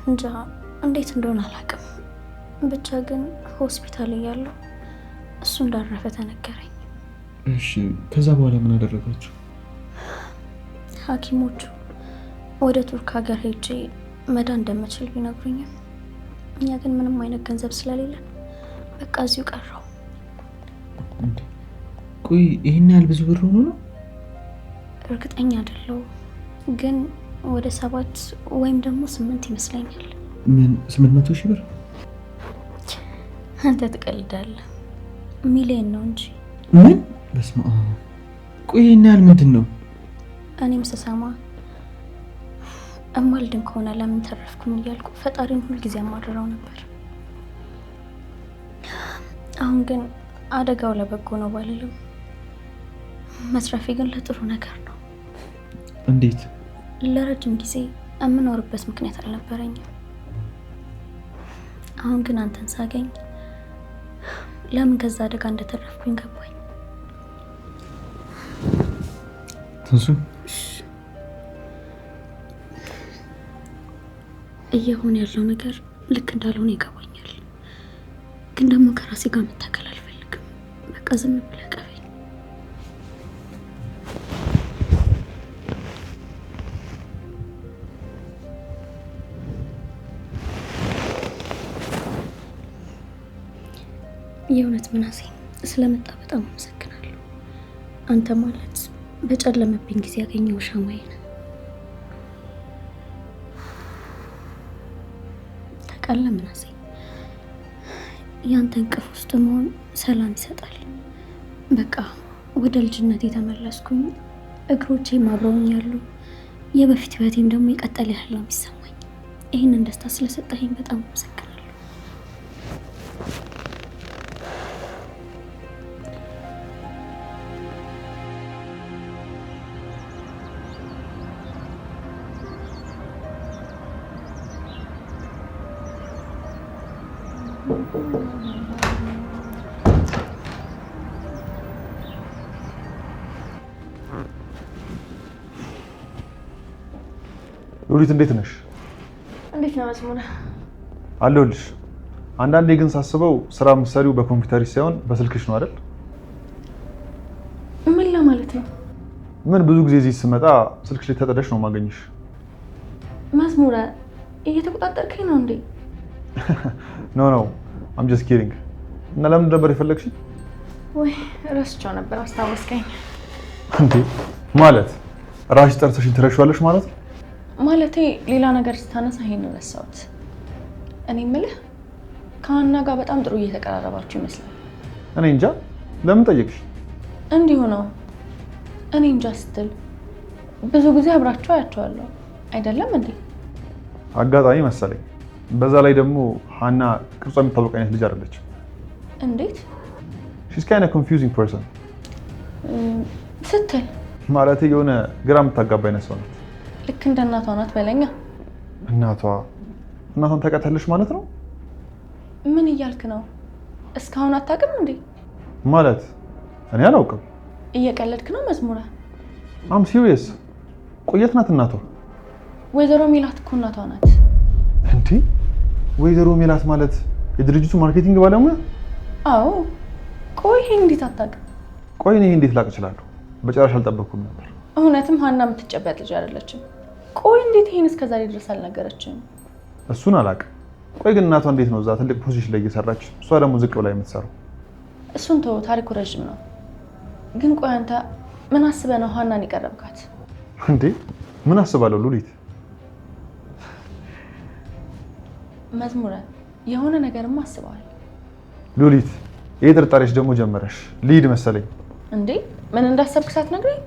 እንጃ እንዴት እንደሆነ አላውቅም። ብቻ ግን ሆስፒታል እያለሁ እሱ እንዳረፈ ተነገረኝ። እሺ ከዛ በኋላ ምን አደረጋችሁ? ሐኪሞቹ ወደ ቱርክ ሀገር ሄጄ መዳን እንደምችል ቢነግሩኝም እኛ ግን ምንም አይነት ገንዘብ ስለሌለን በቃ እዚሁ ቀረው። ቆይ ይሄን ያህል ብዙ ብር ሆኖ ነው? እርግጠኛ አይደለሁ፣ ግን ወደ 7 ወይም ደግሞ 8 ይመስለኛል። ምን 800 ሺህ ብር? አንተ ትቀልዳለህ። ሚሊዮን ነው እንጂ። ምን? በስመ አብ። ቆይ ይሄን ያህል ምንድን ነው? እኔም ስሰማ እማልድን ከሆነ ለምን ተረፍኩኝ እያልኩ ፈጣሪን ሁልጊዜ አማርረው ነበር። አሁን ግን አደጋው ለበጎ ነው ባልልም መስረፌ ግን ለጥሩ ነገር ነው። እንዴት? ለረጅም ጊዜ የምኖርበት ምክንያት አልነበረኝም። አሁን ግን አንተን ሳገኝ ለምን ከዛ አደጋ እንደተረፍኩኝ ገባኝ። ትንሱ እየሆነ ያለው ነገር ልክ እንዳልሆነ ይገባኛል፣ ግን ደግሞ ከራሴ ጋር መታገል አልፈልግም። በቃ ዝም ብለህ ቀበኝ። የእውነት ምናሴ ስለመጣ በጣም አመሰግናለሁ። አንተ ማለት በጨለመብኝ ጊዜ ያገኘው ሻማዬ ነህ። ታውቃለህ ምናሴ፣ ያንተ እንቅፍ ውስጥ መሆን ሰላም ይሰጣል። በቃ ወደ ልጅነት የተመለስኩኝ፣ እግሮቼም አብረውኝ ያሉ፣ የበፊት ህይወቴም ደግሞ የቀጠለ ያህል ነው የሚሰማኝ። ይህንን ደስታ ስለሰጠኸኝ በጣም አመሰግናለሁ። ሉሊት እንዴት ነሽ? እንዴት ነው መስሙና? አለሁልሽ። አንዳንዴ ግን ሳስበው ስራ የምትሰሪው በኮምፒውተር ሳይሆን በስልክሽ ነው አይደል? ምን ለማለት ነው? ምን ብዙ ጊዜ እዚህ ስመጣ ስልክሽ ላይ ተጠደሽ ነው ማገኝሽ። መስሙራ እየተቆጣጠርከኝ ነው እንዴ? ኖ I'm just kidding። እና ለምን ነበር የፈለግሽኝ? ወይ ረስቼው ነበር አስታወስከኝ። እንዴ ማለት ራስሽ ጠርተሽኝ ትረሺዋለሽ ማለት ነው? ማለቴ ሌላ ነገር ስታነሳ ይሄን ረሳሁት። እኔ የምልህ ከሀና ጋር በጣም ጥሩ እየተቀራረባችሁ ይመስላል። እኔ እንጃ። ለምን ጠየቅሽ? እንዲሁ ነው። እኔ እንጃ ስትል ብዙ ጊዜ አብራችሁ አያቸዋለሁ አይደለም እንዴ? አጋጣሚ መሰለኝ። በዛ ላይ ደግሞ ሀና ቅርጿ የሚታወቅ አይነት ልጅ አይደለችም። እንዴት? she's kind of confusing person ስትል ማለት የሆነ ግራ የምታጋባ አይነት ሰው ናት። ልክ እንደ እናቷ ናት በለኛ። እናቷን ታውቃታለሽ ማለት ነው? ምን እያልክ ነው? እስካሁን አታውቅም እንዴ? ማለት እኔ አላውቅም። እየቀለድክ ነው መዝሙራ? አም ሲሪየስ። ቆየት ናት እናቷ? ወይዘሮ ሜላት እኮ እናቷ ናት። እንዴ ወይዘሮ ሜላት ማለት የድርጅቱ ማርኬቲንግ ባለሙያ? አዎ። ቆይ ይሄን እንዴት አታውቅም? ቆይ እኔ እንዴት ላቅ እችላለሁ? በጭራሽ አልጠበቅኩም ነበር። እውነትም ሀና የምትጨበጥ ልጅ አይደለችም። ቆይ እንዴት ይሄን እስከዛሬ ድረስ አልነገረችም? እሱን አላውቅም። ቆይ ግን እናቷ እንዴት ነው እዛ ትልቅ ፖዚሽን ላይ እየሰራች እሷ ደግሞ ዝቅ ብላ የምትሰራው? እሱን ተው፣ ታሪኩ ረጅም ነው። ግን ቆይ አንተ ምን አስበህ ነው ሀናን የቀረብካት? እንዴ ምን አስባለሁ ሉሊት? መዝሙረ የሆነ ነገርም አስበዋል። ሉሊት ይሄ ጥርጣሬሽ ደግሞ ጀመረሽ። ልሂድ መሰለኝ። እንዴ ምን እንዳሰብክ ሳትነግረኝ?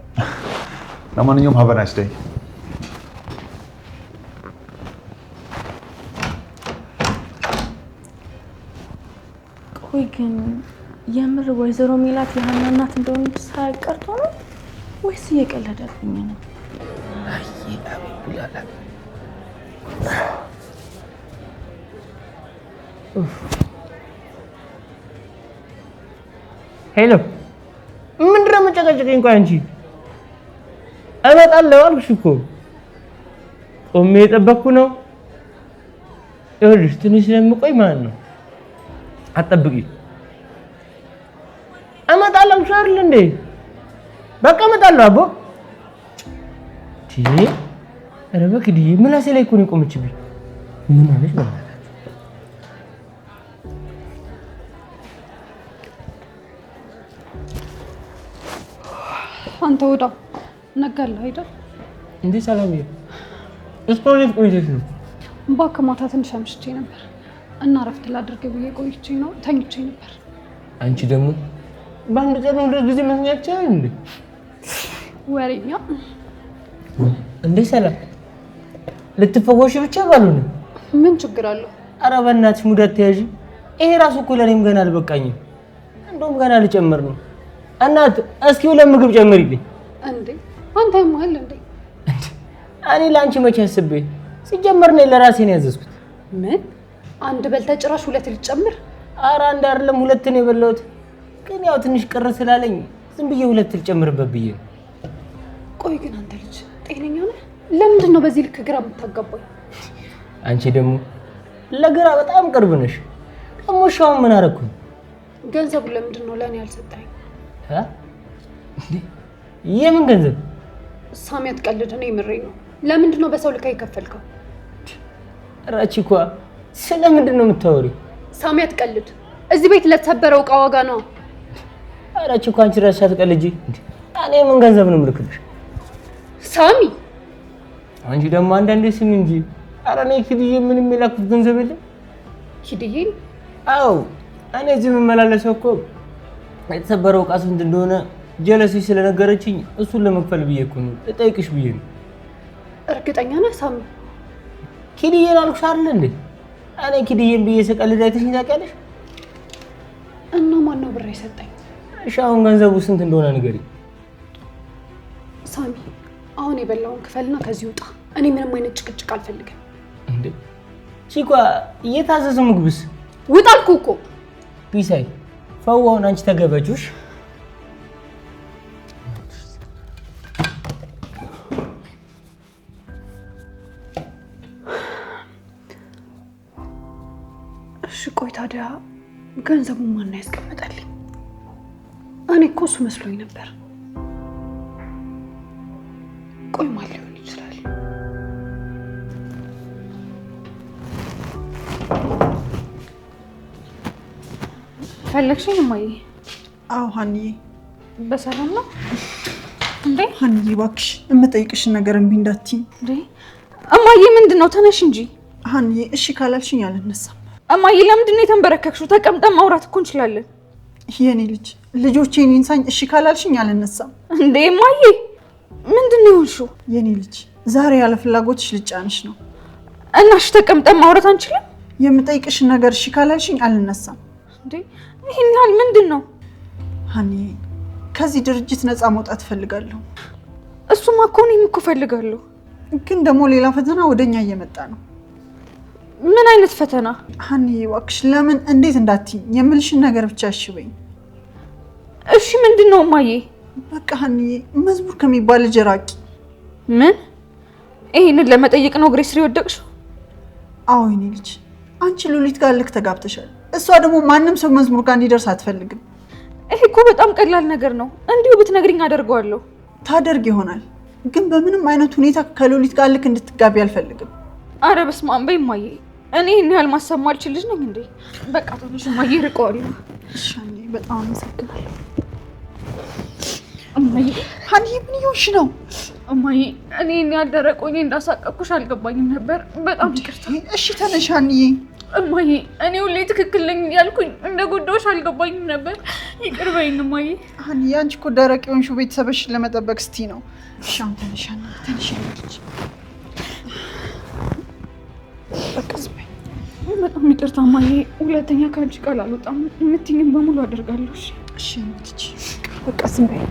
ለማንኛውም have a nice day። ቆይ ግን የምር ወይዘሮ ሜላት የሀና እናት እንደሆነች ሳይቀርቶ ነው ወይስ እየቀለደብኝ ነው? አይ አብላላ ሄሎ፣ ምንድን ነው የምጨቀጨቀኝ? ቆይ አንቺ እመጣለሁ አልኩሽ እኮ ቆሜ የጠበቅኩ ነው። ይኸውልሽ ትንሽ ስለምቆይ ማለት ነው አትጠብቂ። እመጣለሁ አልኩሽ አይደል እንዴ? በቃ እመጣለሁ አቦ። ኧረ በክድዬ ምላሴ ላይ እኮ ነው የቆመችብኝ። ምን አለች በእናትህ? አንተ ወዳ ነጋለህ አይደል እንዴ? ሰላም ይሄ እስካሁን የት ቆይተሽ ነው? እባክህ ማታ ትንሽ አምሽቼ ነበር እና እረፍት ላድርግ ብዬ ቆይቼ ነው ተኝቼ ነበር። አንቺ ደግሞ በአንድ ቀን ሁለት ጊዜ መተኛት ይቻላል እንዴ? ወሬኛ እንዴ ሰላም ልትፈወሽ ብቻ ባልሆነ ምን ችግር አለው? ኧረ በእናትሽ ሙድ አትያዢ። ይሄ ራሱ እኮ ለእኔም ገና አልበቃኝም። እንደውም ገና ልጨምር ነው። እናት እስኪ ሁለት ምግብ ጨምሪልኝ። እንዴ አንተ ማል እንዴ? እኔ ለአንቺ መቼ አስቤ ሲጀመር ነው ለራሴ ነው ያዘዝኩት። ምን አንድ በልተህ ጭራሽ ሁለት ልጨምር? ኧረ አንድ አይደለም ሁለት ነው የበላሁት። ግን ያው ትንሽ ቅር ስላለኝ ዝም ብዬ ሁለት ልጨምርበት ብዬ ነው። ቆይ ግን አንተ ልጅ ጤነኛ ነህ? ለምንድን ነው በዚህ ልክ ግራ የምታጋባኝ? አንቺ ደግሞ ለግራ በጣም ቅርብ ነሽ። ደግሞ ሻው ምን አደረኩኝ? ገንዘቡ ለምንድን ነው ለእኔ ያልሰጠኝ? የምን ገንዘብ? ሳሚ አትቀልድ፣ እኔ የምሬን ነው። ለምንድን ነው በሰው ልክ የከፈልከው? ራቺኳ ስለምንድን ነው የምታወሪው? ሳሚ አትቀልድ። እዚህ ቤት ለተሰበረው ዕቃ ዋጋ ነው። ራቺኳ አንቺ ራስሽ አትቀልጂ። እኔ ምን ገንዘብ ነው የምልክልሽ? ሳሚ አንቺ ደግሞ አንዳንዴ ስሚ እንጂ። ኧረ እኔ ኪድዬ ምንም የላኩት ገንዘብ የለም። ኪድዬ? አዎ እኔ እዚህ የምመላለሰው እኮ የተሰበረው ዕቃ ስንት እንደሆነ ጀለሲ ስለነገረችኝ እሱን ለመክፈል ብዬ እኮ ነው እጠይቅሽ ብዬ ነው። እርግጠኛ ነህ ሳሚ? ኪድዬን አልኩሽ አይደል እንዴ? እኔ ኪድዬን ብዬ ስቀልድ አይተሽኝ ታውቂያለሽ? እና ማነው ብር የሰጠኝ? እሺ አሁን ገንዘቡ ስንት እንደሆነ ንገሪኝ። ሳሚ አሁን የበላውን ክፈልና ከዚህ ውጣ። እኔ ምንም አይነት ጭቅጭቅ አልፈልግም። እንዴ ቺኳ የታዘዘው ምግብስ? ውጣ አልኩህ እኮ። ቢሳይ ፈዋውን አንቺ ተገበጁሽ። እሺ ቆይ ታዲያ ገንዘቡን ማን ያስቀምጣልኝ? እኔ እኮ እሱ መስሎኝ ነበር። ቆይ ማን ሊሆን ይችላል? ፈለግሽኝ እማዬ? አዎ ሀኒዬ። በሰላም ነው እንዴ? ሀኒዬ እባክሽ የምጠይቅሽን ነገር እምቢ እንዳትይኝ። እንዴ እማዬ ምንድን ነው? ተነሽ እንጂ። ሀኒዬ እሺ ካላልሽኝ አልነሳም። እማዬ ለምንድን ነው የተንበረከክሽው? ተቀምጠን ማውራት እኮ እንችላለን። የኔ ልጅ ልጆቼን ይንሳኝ። እሺ ካላልሽኝ አልነሳም። እንዴ እማዬ ምንድን ነው የሆንሽው? የኔ ልጅ ዛሬ ያለ ፍላጎትሽ ልጫንሽ ነው። እና እሺ ተቀምጠን ማውራት አንችልም? የምጠይቅሽን ነገር እሺ ካላልሽኝ አልነሳም። እንዴ ይሄን ያህል ምንድን ነው? ሀኒዬ ከዚህ ድርጅት ነፃ መውጣት እፈልጋለሁ። እሱማ እኮ እኔም እኮ እፈልጋለሁ። ግን ደግሞ ሌላ ፈተና ወደኛ እየመጣ ነው። ምን አይነት ፈተና? ሀኒዬ እባክሽ ለምን እንዴት እንዳትይኝ የምልሽን ነገር ብቻ እሺ በይኝ። እሺ ምንድን ነው እማዬ? በቃ ሀኒዬ መዝሙር ከሚባል ልጅ ራቂ። ምን? ይሄንን ለመጠየቅ ነው እግሬ ስር የወደቅሽው? አዎ የኔ ልጅ አንቺ ሉሊት ጋር ልክ ተጋብተሻል። እሷ ደግሞ ማንም ሰው መዝሙር ጋር እንዲደርስ አትፈልግም። ይሄ እኮ በጣም ቀላል ነገር ነው። እንዲሁ ብትነግሪኝ አደርገዋለሁ። ታደርግ ይሆናል ግን በምንም አይነት ሁኔታ ከሉሊት ጋር ልክ እንድትጋቢ አልፈልግም። አረ በስመ አብ በይ እማዬ። እኔ ይሄን ያህል ማሰብ ማልችል ልጅ ነኝ እንዴ? በቃ ተነሽ እማዬ፣ ርቀዋለሁ። እሺ ሀኒዬ በጣም አመሰግናለሁ። እማዬ ሀኒዬ ምን ይሆንሽ ነው? እማዬ እኔ ያልደረቆኝ እንዳሳቀቅኩሽ አልገባኝም ነበር። በጣም ይቅርታ። እሺ ተነሽ ሀኒዬ። እማዬ እኔ ሁሌ ትክክል ነኝ ያልኩኝ እንደ ጎዳዎች አልገባኝም ነበር። ይቅር በይኝ እማዬ። ሀኒዬ አንቺ እኮ ደረቅ የሆንሽው ቤተሰብሽን ለመጠበቅ ስቲ ነው። እሺ አሁን ተነሽ ሀኒዬ፣ ተነሽ ልጅ። በቃ ዝም በይ። በጣም ይቅርታ እማዬ። ሁለተኛ ከአንቺ ቃል አልወጣም። የምትይኝን በሙሉ አደርጋለሁ። እሺ እሺ ልጅ በቃ ዝም በይ።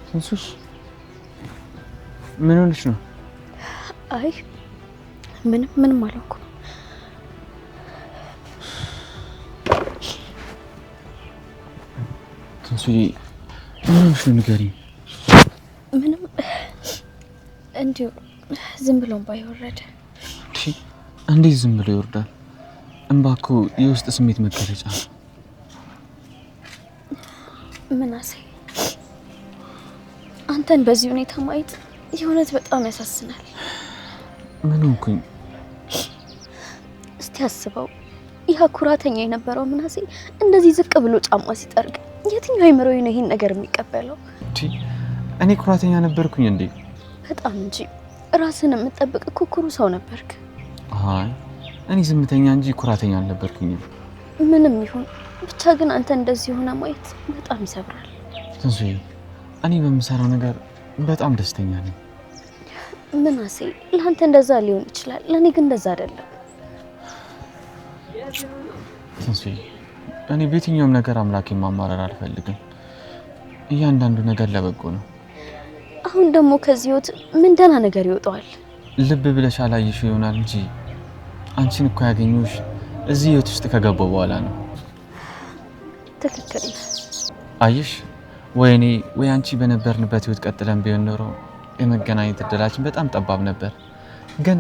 ትንሱሽ ምን ሆነሽ ነው? አይ ምንም አላልኩም። ትንሱዬ ምን ሆነሽ ነው? ንገሪኝ። ምንም እንዲሁ ዝም ብሎ እንባ ይወረደ። እንዴት ዝም ብሎ ይወርዳል? እንባ እኮ የውስጥ ስሜት መገለጫ ነው። ምናሴ አንተን በዚህ ሁኔታ ማየት የእውነት በጣም ያሳዝናል። ምን ሆንኩኝ? እስቲ አስበው፣ ይህ ኩራተኛ የነበረው ምናሴ እንደዚህ ዝቅ ብሎ ጫማ ሲጠርግ የትኛው አይምሮዬ ነው ይሄን ነገር የሚቀበለው? እኔ ኩራተኛ ነበርኩኝ እንዴ? በጣም እንጂ። ራስን የምትጠብቅ እኮ ኩሩ ሰው ነበርክ። አይ እኔ ዝምተኛ እንጂ ኩራተኛ አልነበርኩኝም። ምንም ይሁን ብቻ ግን አንተ እንደዚህ ሆነ ማየት በጣም ይሰብራል። ትንሱዬ እኔ በምሰራው ነገር በጣም ደስተኛ ነኝ። ምናሴ ለአንተ እንደዛ ሊሆን ይችላል፣ ለእኔ ግን እንደዛ አይደለም። ትንሱዬ እኔ በየትኛውም ነገር አምላኬን ማማረር አልፈልግም። እያንዳንዱ ነገር ለበጎ ነው። አሁን ደግሞ ከዚህ ህይወት ምን ደህና ነገር ይወጣዋል? ልብ ብለሽ አላየሽው ይሆናል እንጂ አንቺን እኮ ያገኘሁሽ እዚህ ህይወት ውስጥ ከገባሁ በኋላ ነው። ትክክል። አየሽ ወይ እኔ ወይ አንቺ በነበርንበት ህይወት ቀጥለን ቢሆን ኖሮ የመገናኘት እድላችን በጣም ጠባብ ነበር። ግን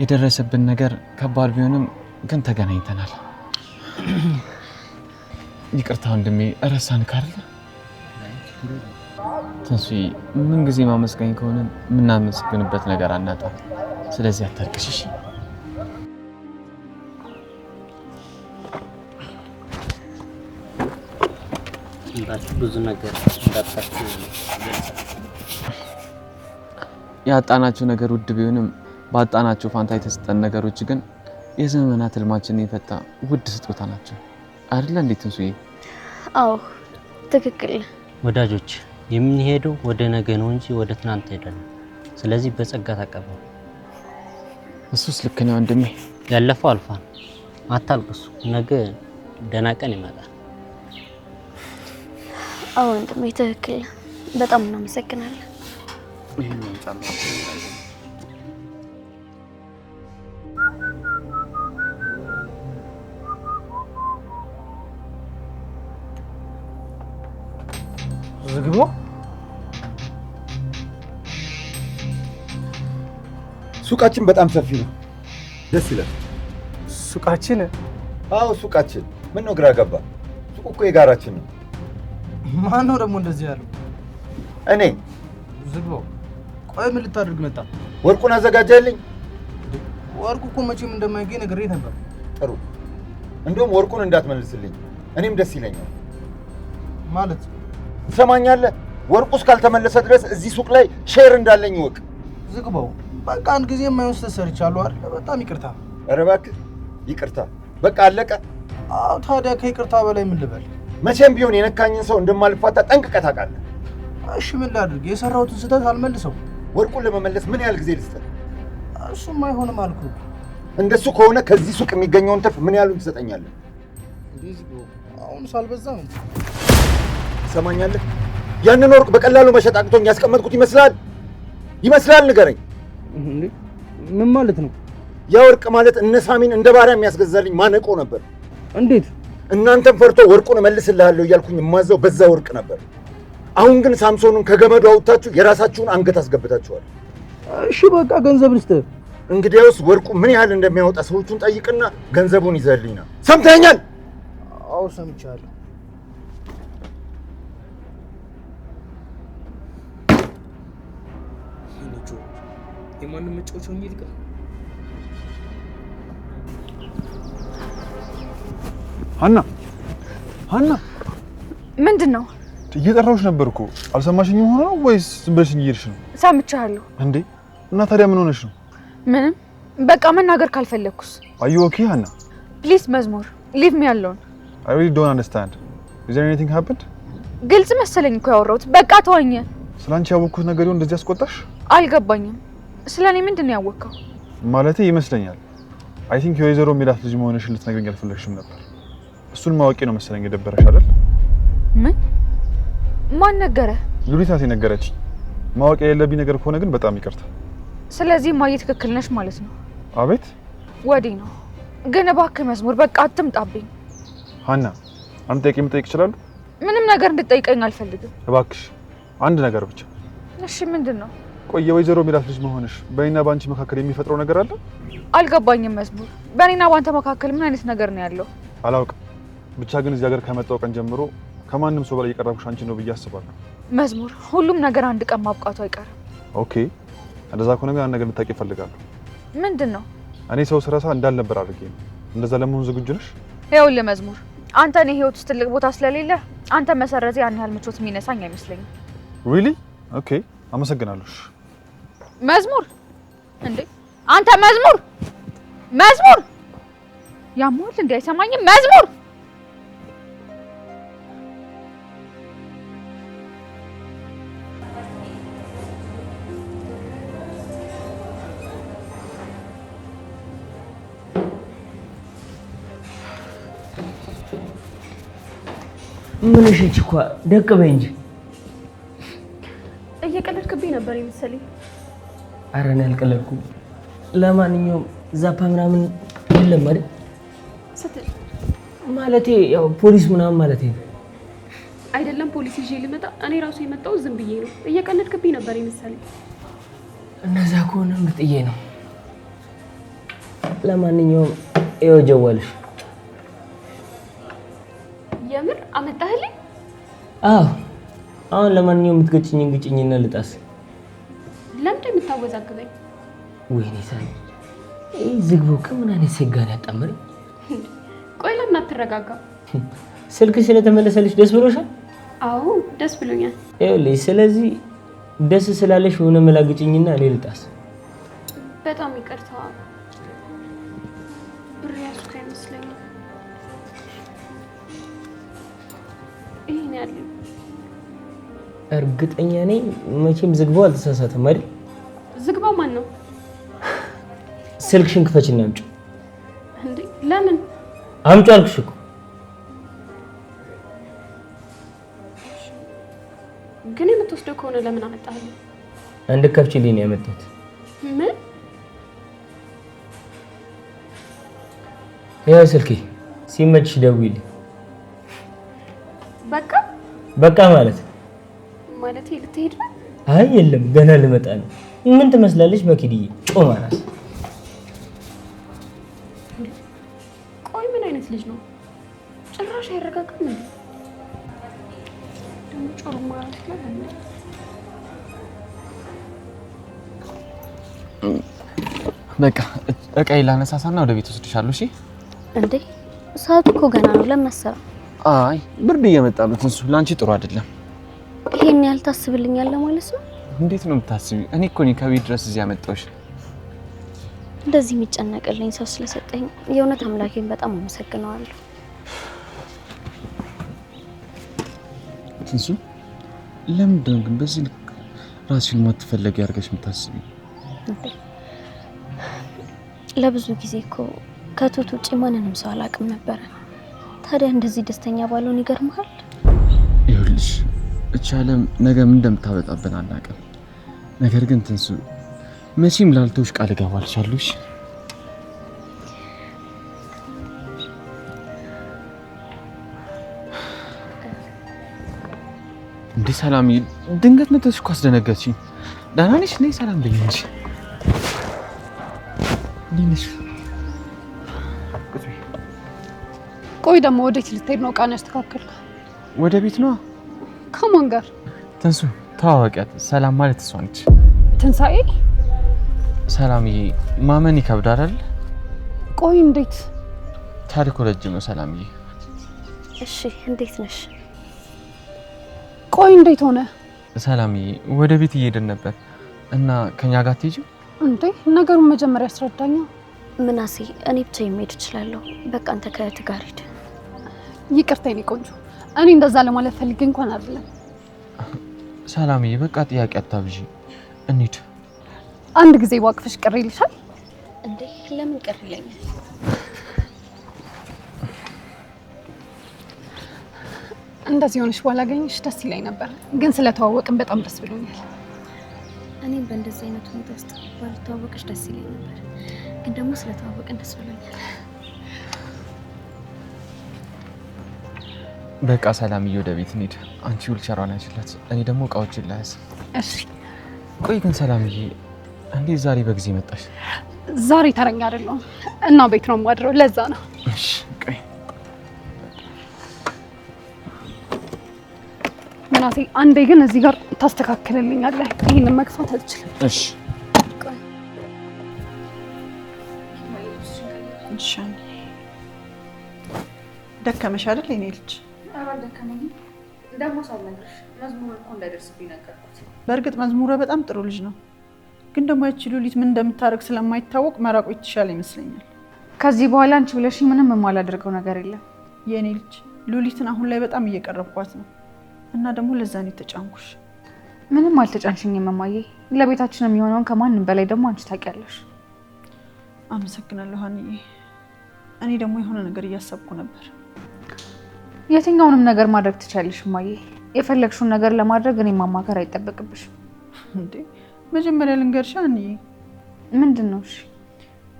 የደረሰብን ነገር ከባድ ቢሆንም ግን ተገናኝተናል። ይቅርታ ወንድሜ፣ እረሳን ካለ ትንሱዬ ምን ጊዜ ማመስገን ከሆነ የምናመሰግንበት ነገር አናጣም። ስለዚህ አታርቅሽ እሺ? ብዙ ነገር እንዳጣችሁ ያጣናቸው ነገር ውድ ቢሆንም ባጣናቸው ፋንታ የተሰጠን ነገሮች ግን የዘመናት ህልማችንን የፈታ ውድ ስጦታ ናቸው አይደል? እንዴት ትንሱዬ? አዎ ትክክል። ወዳጆች የምንሄደው ወደ ነገ ነው እንጂ ወደ ትናንት አይደለም። ስለዚህ በጸጋ ተቀበሉ። እሱስ ልክ ነው ወንድሜ። ያለፈው አልፏል። አታልቅሱ። ነገ ደህና ቀን ይመጣል። አዎ ወንድሜ ትክክል። በጣም እናመሰግናለን። ይሄንን ጫማ ዝግቦ ሱቃችን በጣም ሰፊ ነው። ደስ ይላል። ሱቃችን? አዎ ሱቃችን። ምን ነው ግራ ገባ? ሱቁ እኮ የጋራችን ነው። ማን ነው ደግሞ እንደዚህ ያለው? እኔ። ዝግቦ ቆይ ምን ልታደርግ መጣ? ወርቁን አዘጋጀልኝ። ወርቁ እኮ መቼም እንደማይገኝ ነግሬህ ነበር። ጥሩ። እንደውም ወርቁን እንዳትመልስልኝ እኔም ደስ ይለኛል። ማለት ትሰማኛለህ? ወርቁ እስካልተመለሰ ድረስ እዚህ ሱቅ ላይ ሼር እንዳለኝ ወቅ። ዝግባው በቃ አንድ ጊዜ የማይሆን ስህተት ሰርቻለሁ አይደል? በጣም ይቅርታ። ኧረ እባክህ ይቅርታ። በቃ አለቀ። አዎ ታዲያ ከይቅርታ በላይ ምን ልበል? መቼም ቢሆን የነካኝን ሰው እንደማልፋታ ጠንቅቀህ ታውቃለህ። እሺ ምን ላድርግ? የሰራሁትን ስህተት አልመልሰው። ወርቁን ለመመለስ ምን ያህል ጊዜ ልስጥህ? እሱም አይሆንም አልኩህ። እንደሱ ከሆነ ከዚህ ሱቅ የሚገኘውን ትርፍ ምን ያህሉን ትሰጠኛለህ? አሁን ሳልበዛም ትሰማኛለህ? ያንን ወርቅ በቀላሉ መሸጥ አቅቶኝ ያስቀመጥኩት ይመስላል? ንገረኝ። ምን ማለት ነው? ያ ወርቅ ማለት እነ ሳሚን እንደ ባሪያ የሚያስገዛልኝ ማነቆ ነበር። እንዴት? እናንተም ፈርቶ ወርቁን እመልስልሃለሁ እያልኩኝ የማዘው በዛ ወርቅ ነበር። አሁን ግን ሳምሶኑን ከገመዱ አውጥታችሁ የራሳችሁን አንገት አስገብታችኋል። እሺ በቃ ገንዘብ ልስጥህ። እንግዲያውስ ወርቁ ምን ያህል እንደሚያወጣ ሰዎቹን ጠይቅና ገንዘቡን ይዘህልኝ ና። ሰምተኸኛል? አዎ ሰምቻለሁ። የማንም መጫወቻው እንጂ ልቀር። ሀና ምንድን ነው? እየጠራሁሽ ነበር እኮ አልሰማሽኝም? ሆነ ነው ወይስ ዝም ብለሽ እየሄድሽ ነው? ሰምቻለሁ። እንዴ እና ታዲያ ምን ሆነሽ ነው? ምንም በቃ መናገር ካልፈለኩስ? Are you okay ሀና? ፕሊዝ መዝሙር ሊቭ ሚ አሎን። I really don't understand. Is there anything happened? ግልጽ መሰለኝ እኮ ያወራሁት። በቃ ተወኝ። ስላንቺ ያወቅኩት ነገር ይሁን እንደዚህ ያስቆጣሽ? አልገባኝም። ስለኔ ምንድን ነው ያወቅከው? ማለቴ ይመስለኛል I think የወይዘሮ ሜላት ልጅ መሆንሽን ልትነግሪኝ አልፈለግሽም ነበር። እሱን ማወቄ ነው መሰለኝ የደበረሽ አይደል? ምን? ማን ነገረ? ሉሊት ናት የነገረችኝ። ማወቅ የሌለብኝ ነገር ከሆነ ግን በጣም ይቅርታ። ስለዚህ ማየ ትክክል ነሽ ማለት ነው? አቤት ወዲህ ነው። ግን እባክህ መዝሙር በቃ አትምጣብኝ። ሀና አንድ ጥያቄ መጠየቅ እችላለሁ? ምንም ነገር እንድትጠይቀኝ አልፈልግም። እባክሽ አንድ ነገር ብቻ። እሺ ምንድን ነው? ቆይ የወይዘሮ ሜላት ልጅ መሆንሽ በእኔና ባንቺ መካከል የሚፈጥረው ነገር አለ? አልገባኝም መዝሙር። በእኔና ባንተ መካከል ምን አይነት ነገር ነው ያለው? አላውቅም። ብቻ ግን እዚህ ሀገር ከመጣው ቀን ጀምሮ ከማንም ሰው በላይ የቀረብኩሽ አንቺ ነው ብዬ አስባለሁ። መዝሙር ሁሉም ነገር አንድ ቀን ማብቃቱ አይቀርም። ኦኬ እንደዛ ከሆነ ግን አንድ ነገር ልታውቂ እፈልጋለሁ። ምንድን ነው? እኔ ሰው ስረሳ እንዳልነበር አድርጌ ነው። እንደዛ ለመሆን ዝግጁ ነሽ? ይኸውልህ መዝሙር፣ አንተ እኔ ህይወት ውስጥ ትልቅ ቦታ ስለሌለ አንተ መሰረዜ ያን ያህል ምቾት የሚነሳኝ አይመስለኝም። ሪሊ? ኦኬ አመሰግናለሁ። መዝሙር እንዴ አንተ መዝሙር ያሟል እንዴ? አይሰማኝም መዝሙር። ምን እሺ እኮ ደቅ በይ እንጂ። እየቀለድክብኝ ነበር የመሰለኝ። ኧረ እኔ አልቀለድኩም። ለማንኛውም ዛፓ ምናምን የለም አይደል? ስትል ማለቴ ያው ፖሊስ ምናምን ማለቴ ነው። አይደለም ፖሊስ ይዤ ልመጣ እኔ ራሱ የመጣው ዝም ብዬ ነው። እየቀለድክብኝ ነበር የመሰለኝ። እነዛ ከሆነ ምርጥዬ ነው። ለማንኛውም ይኸው ጀዋልሽ። የምር አመጣህልኝ? አዎ። አሁን ለማንኛውም የምትገጭኝን ግጭኝና ልጣስ። ለምንድን የምታወዛግበኝ? ወይኔ ሳይ ዝግበው ከምን አይነት ሴት ጋር ያጣመረኝ? ቆይ ለምን አትረጋጋ? ስልክ ስለተመለሰልሽ ደስ ብሎሻል? አዎ ደስ ብሎኛል። ይኸውልሽ ስለዚህ ደስ ስላለሽ የሆነ መላግጭኝና እኔ ልጣስ። በጣም ይቅርታ። ብር ያዝኩ አይመስለኝም። ይሄን ያለው እርግጠኛ ነኝ መቼም ዝግበው አልተሳሳተም አይደል? ዝግባው ማን ነው? ስልክሽን ክፈችና አምጪ። እንዴ ለምን? አምጪ አልኩሽ እኮ። ግን የምትወስደው ከሆነ ለምን አመጣኸው? እንድትከፍቺልኝ ነው ያመጣሁት። ምን? ያው ስልኬ ሲመችሽ ደውይልኝ። በቃ ማለት ልትሄድ ነው? አይ የለም ገና ልመጣ ነው። ምን ትመስላለች መኪድዬ? ጮማ ራስ። ቆይ ምን አይነት ልጅ ነው? ጭራሽ አይረጋጋም እንዴ? ደግሞ ጮማ ራስ ነው። በቃ እቃዬ ላነሳሳና ወደ ቤት ወስድሻለሁ። እሺ እንዴ ሰዓቱ እኮ ገና ነው። ለማሰራ አይ ብርድ እየመጣ ነው። ትንሱ ላንቺ ጥሩ አይደለም። ይሄን ያህል ታስብልኛለህ ማለት ነው? እንዴት ነው የምታስቢው? እኔ እኮ ነኝ ከቤት ድረስ እዚህ ያመጣሁሽ። እንደዚህ የሚጨነቅልኝ ሰው ስለሰጠኝ የእውነት አምላኬን በጣም አመሰግነዋለሁ። ትንሱ ለምንድን ግን በዚህ ልክ ራስሽን ማትፈለጊ አድርገሽ የምታስቢው? ለብዙ ጊዜ እኮ ከቱት ውጪ ማንንም ሰው አላውቅም ነበረ። ታዲያ እንደዚህ ደስተኛ ባልሆን ይገርምሃል? ይኸውልሽ እቺ ዓለም ነገ ምን እንደምታበጣብን አናውቅም። ነገር ግን ትንሱ መቼም ላልተውሽ ቃል እገባልሻለሁ። እሺ እንዴ ሰላም፣ ድንገት መተሽ እኮ አስደነገጥሽኝ። ደህና ነሽ? ነይ ሰላም በይኝ እንጂ። እንዴት ነሽ? ቆይ ደግሞ ወዴት ልትሄድ ነው? ዕቃን ያስተካከልከው? ወደ ቤት ነው። ከማን ጋር? ትንሱ ተዋወቂያት። ሰላም ማለት እሷ ነች። ትንሳኤ? ሰላምዬ ማመን ይከብዳል አይደል? ቆይ እንዴት? ታሪኩ ረጅም ነው ሰላምዬ። እሺ እንዴት ነሽ? ቆይ እንዴት ሆነ? ሰላምዬ ወደ ቤት እየሄድን ነበር እና ከኛ ጋር ትሄጂው እንዴ? ነገሩን መጀመሪያ አስረዳኛ። ምናሴ እኔ ብቻ የምሄድ እችላለሁ። በቃ አንተ ከእህት ጋር ሂድ። ይቅርታ የኔ ቆንጆ፣ እኔ እንደዛ ለማለት ፈልጌ እንኳን አይደለም። ሰላምዬ በቃ ጥያቄ አታብዢ፣ እንሂድ። አንድ ጊዜ ዋቅፍሽ ቅር ይልሻል እንዴ? ለምን ቅር ይለኛል? እንደዚህ ሆነሽ ባላገኝሽ ደስ ይለኝ ነበር፣ ግን ስለተዋወቅን በጣም ደስ ብሎኛል። እኔም በእንደዚህ አይነት ሁኔታ ውስጥ ባልተዋወቅሽ ደስ ይለኝ ነበር፣ ግን ደግሞ ስለተዋወቅን ደስ ብሎኛል። በቃ ሰላምዬ ወደ ቤት እንሂድ። አንቺ ዊልቸሯን ያዥላት፣ እኔ ደግሞ እቃዎችን ላያዝ። እሺ። ቆይ ግን ሰላምዬ እንዴት ዛሬ በጊዜ መጣሽ? ዛሬ ተረኛ አይደለሁም እና ቤት ነው የማድረው፣ ለዛ ነው። እሺ ቆይ ምናሴ አንዴ ግን እዚህ ጋር ታስተካክልልኛለህ? ይሄንን መግፋት አልችልም። እሺ ደከመሽ አይደል የኔ ልጅ? ኧረ አልደከመኝም። ደግሞ ሳልነግርሽ መዝሙር እኮ እንዳይደርስብኝ ነገርኩት። በእርግጥ መዝሙረ በጣም ጥሩ ልጅ ነው፣ ግን ደግሞ ያቺ ሉሊት ምን እንደምታደርግ ስለማይታወቅ መራቁ የተሻለ ይመስለኛል። ከዚህ በኋላ አንቺ ብለሽኝ ምንም የማላደርገው ነገር የለም የኔ ልጅ። ሉሊትን አሁን ላይ በጣም እየቀረብኳት ነው እና ደግሞ ለዛ ነው የተጫንኩሽ። ምንም አልተጫንሽኝም እማዬ። ለቤታችን የሚሆነውን ከማንም በላይ ደግሞ አንቺ ታውቂያለሽ። አመሰግናለሁ ሀኒዬ። እኔ ደግሞ የሆነ ነገር እያሰብኩ ነበር። የትኛውንም ነገር ማድረግ ትችያለሽ እማዬ። የፈለግሽውን ነገር ለማድረግ እኔ ማማከር አይጠበቅብሽም። እንዴ መጀመሪያ ልንገርሽ ሀኒዬ። ምንድን ነው? እሺ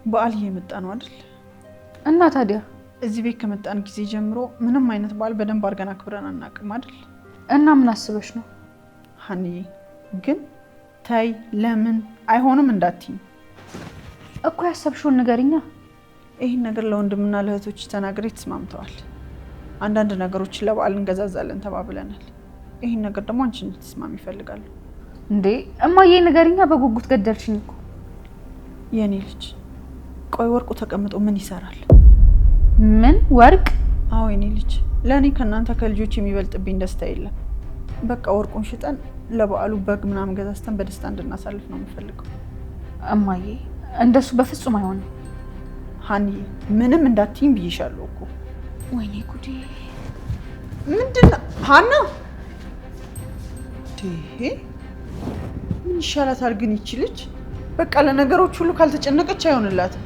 በዓል እየመጣ ነው አይደል? እና ታዲያ እዚህ ቤት ከመጣን ጊዜ ጀምሮ ምንም አይነት በዓል በደንብ አድርገን አክብረን አናውቅም አይደል? እና ምን አስበሽ ነው? ሀኒዬ ግን ታይ፣ ለምን አይሆንም እንዳትዪ እኮ። ያሰብሽውን ንገሪኛ። ይህን ነገር ለወንድምና ለእህቶች ተናግሬ ተስማምተዋል። አንዳንድ ነገሮችን ለበዓል እንገዛዛለን ተባብለናል። ይህን ነገር ደግሞ አንቺ እንድትስማሚ ይፈልጋሉ። እንዴ እማዬ ንገሪኛ። በጉጉት ገደልሽኝ እኮ የኔ ልጅ። ቆይ ወርቁ ተቀምጦ ምን ይሰራል? ምን ወርቅ? አዎ የኔ ልጅ፣ ለእኔ ከእናንተ ከልጆች የሚበልጥብኝ ደስታ የለም። በቃ ወርቁን ሽጠን ለበዓሉ በግ ምናምን ገዛዝተን በደስታ እንድናሳልፍ ነው የምፈልገው። እማዬ እንደሱ በፍጹም አይሆንም። ሀኒዬ ምንም እንዳትይኝ ብዬሻለሁ እኮ። ወይኔ ጉዴ! ምንድን ነው ሀና? ምን ይሻላታል ግን ይቺ ልጅ? በቃ ለነገሮች ሁሉ ካልተጨነቀች አይሆንላትም።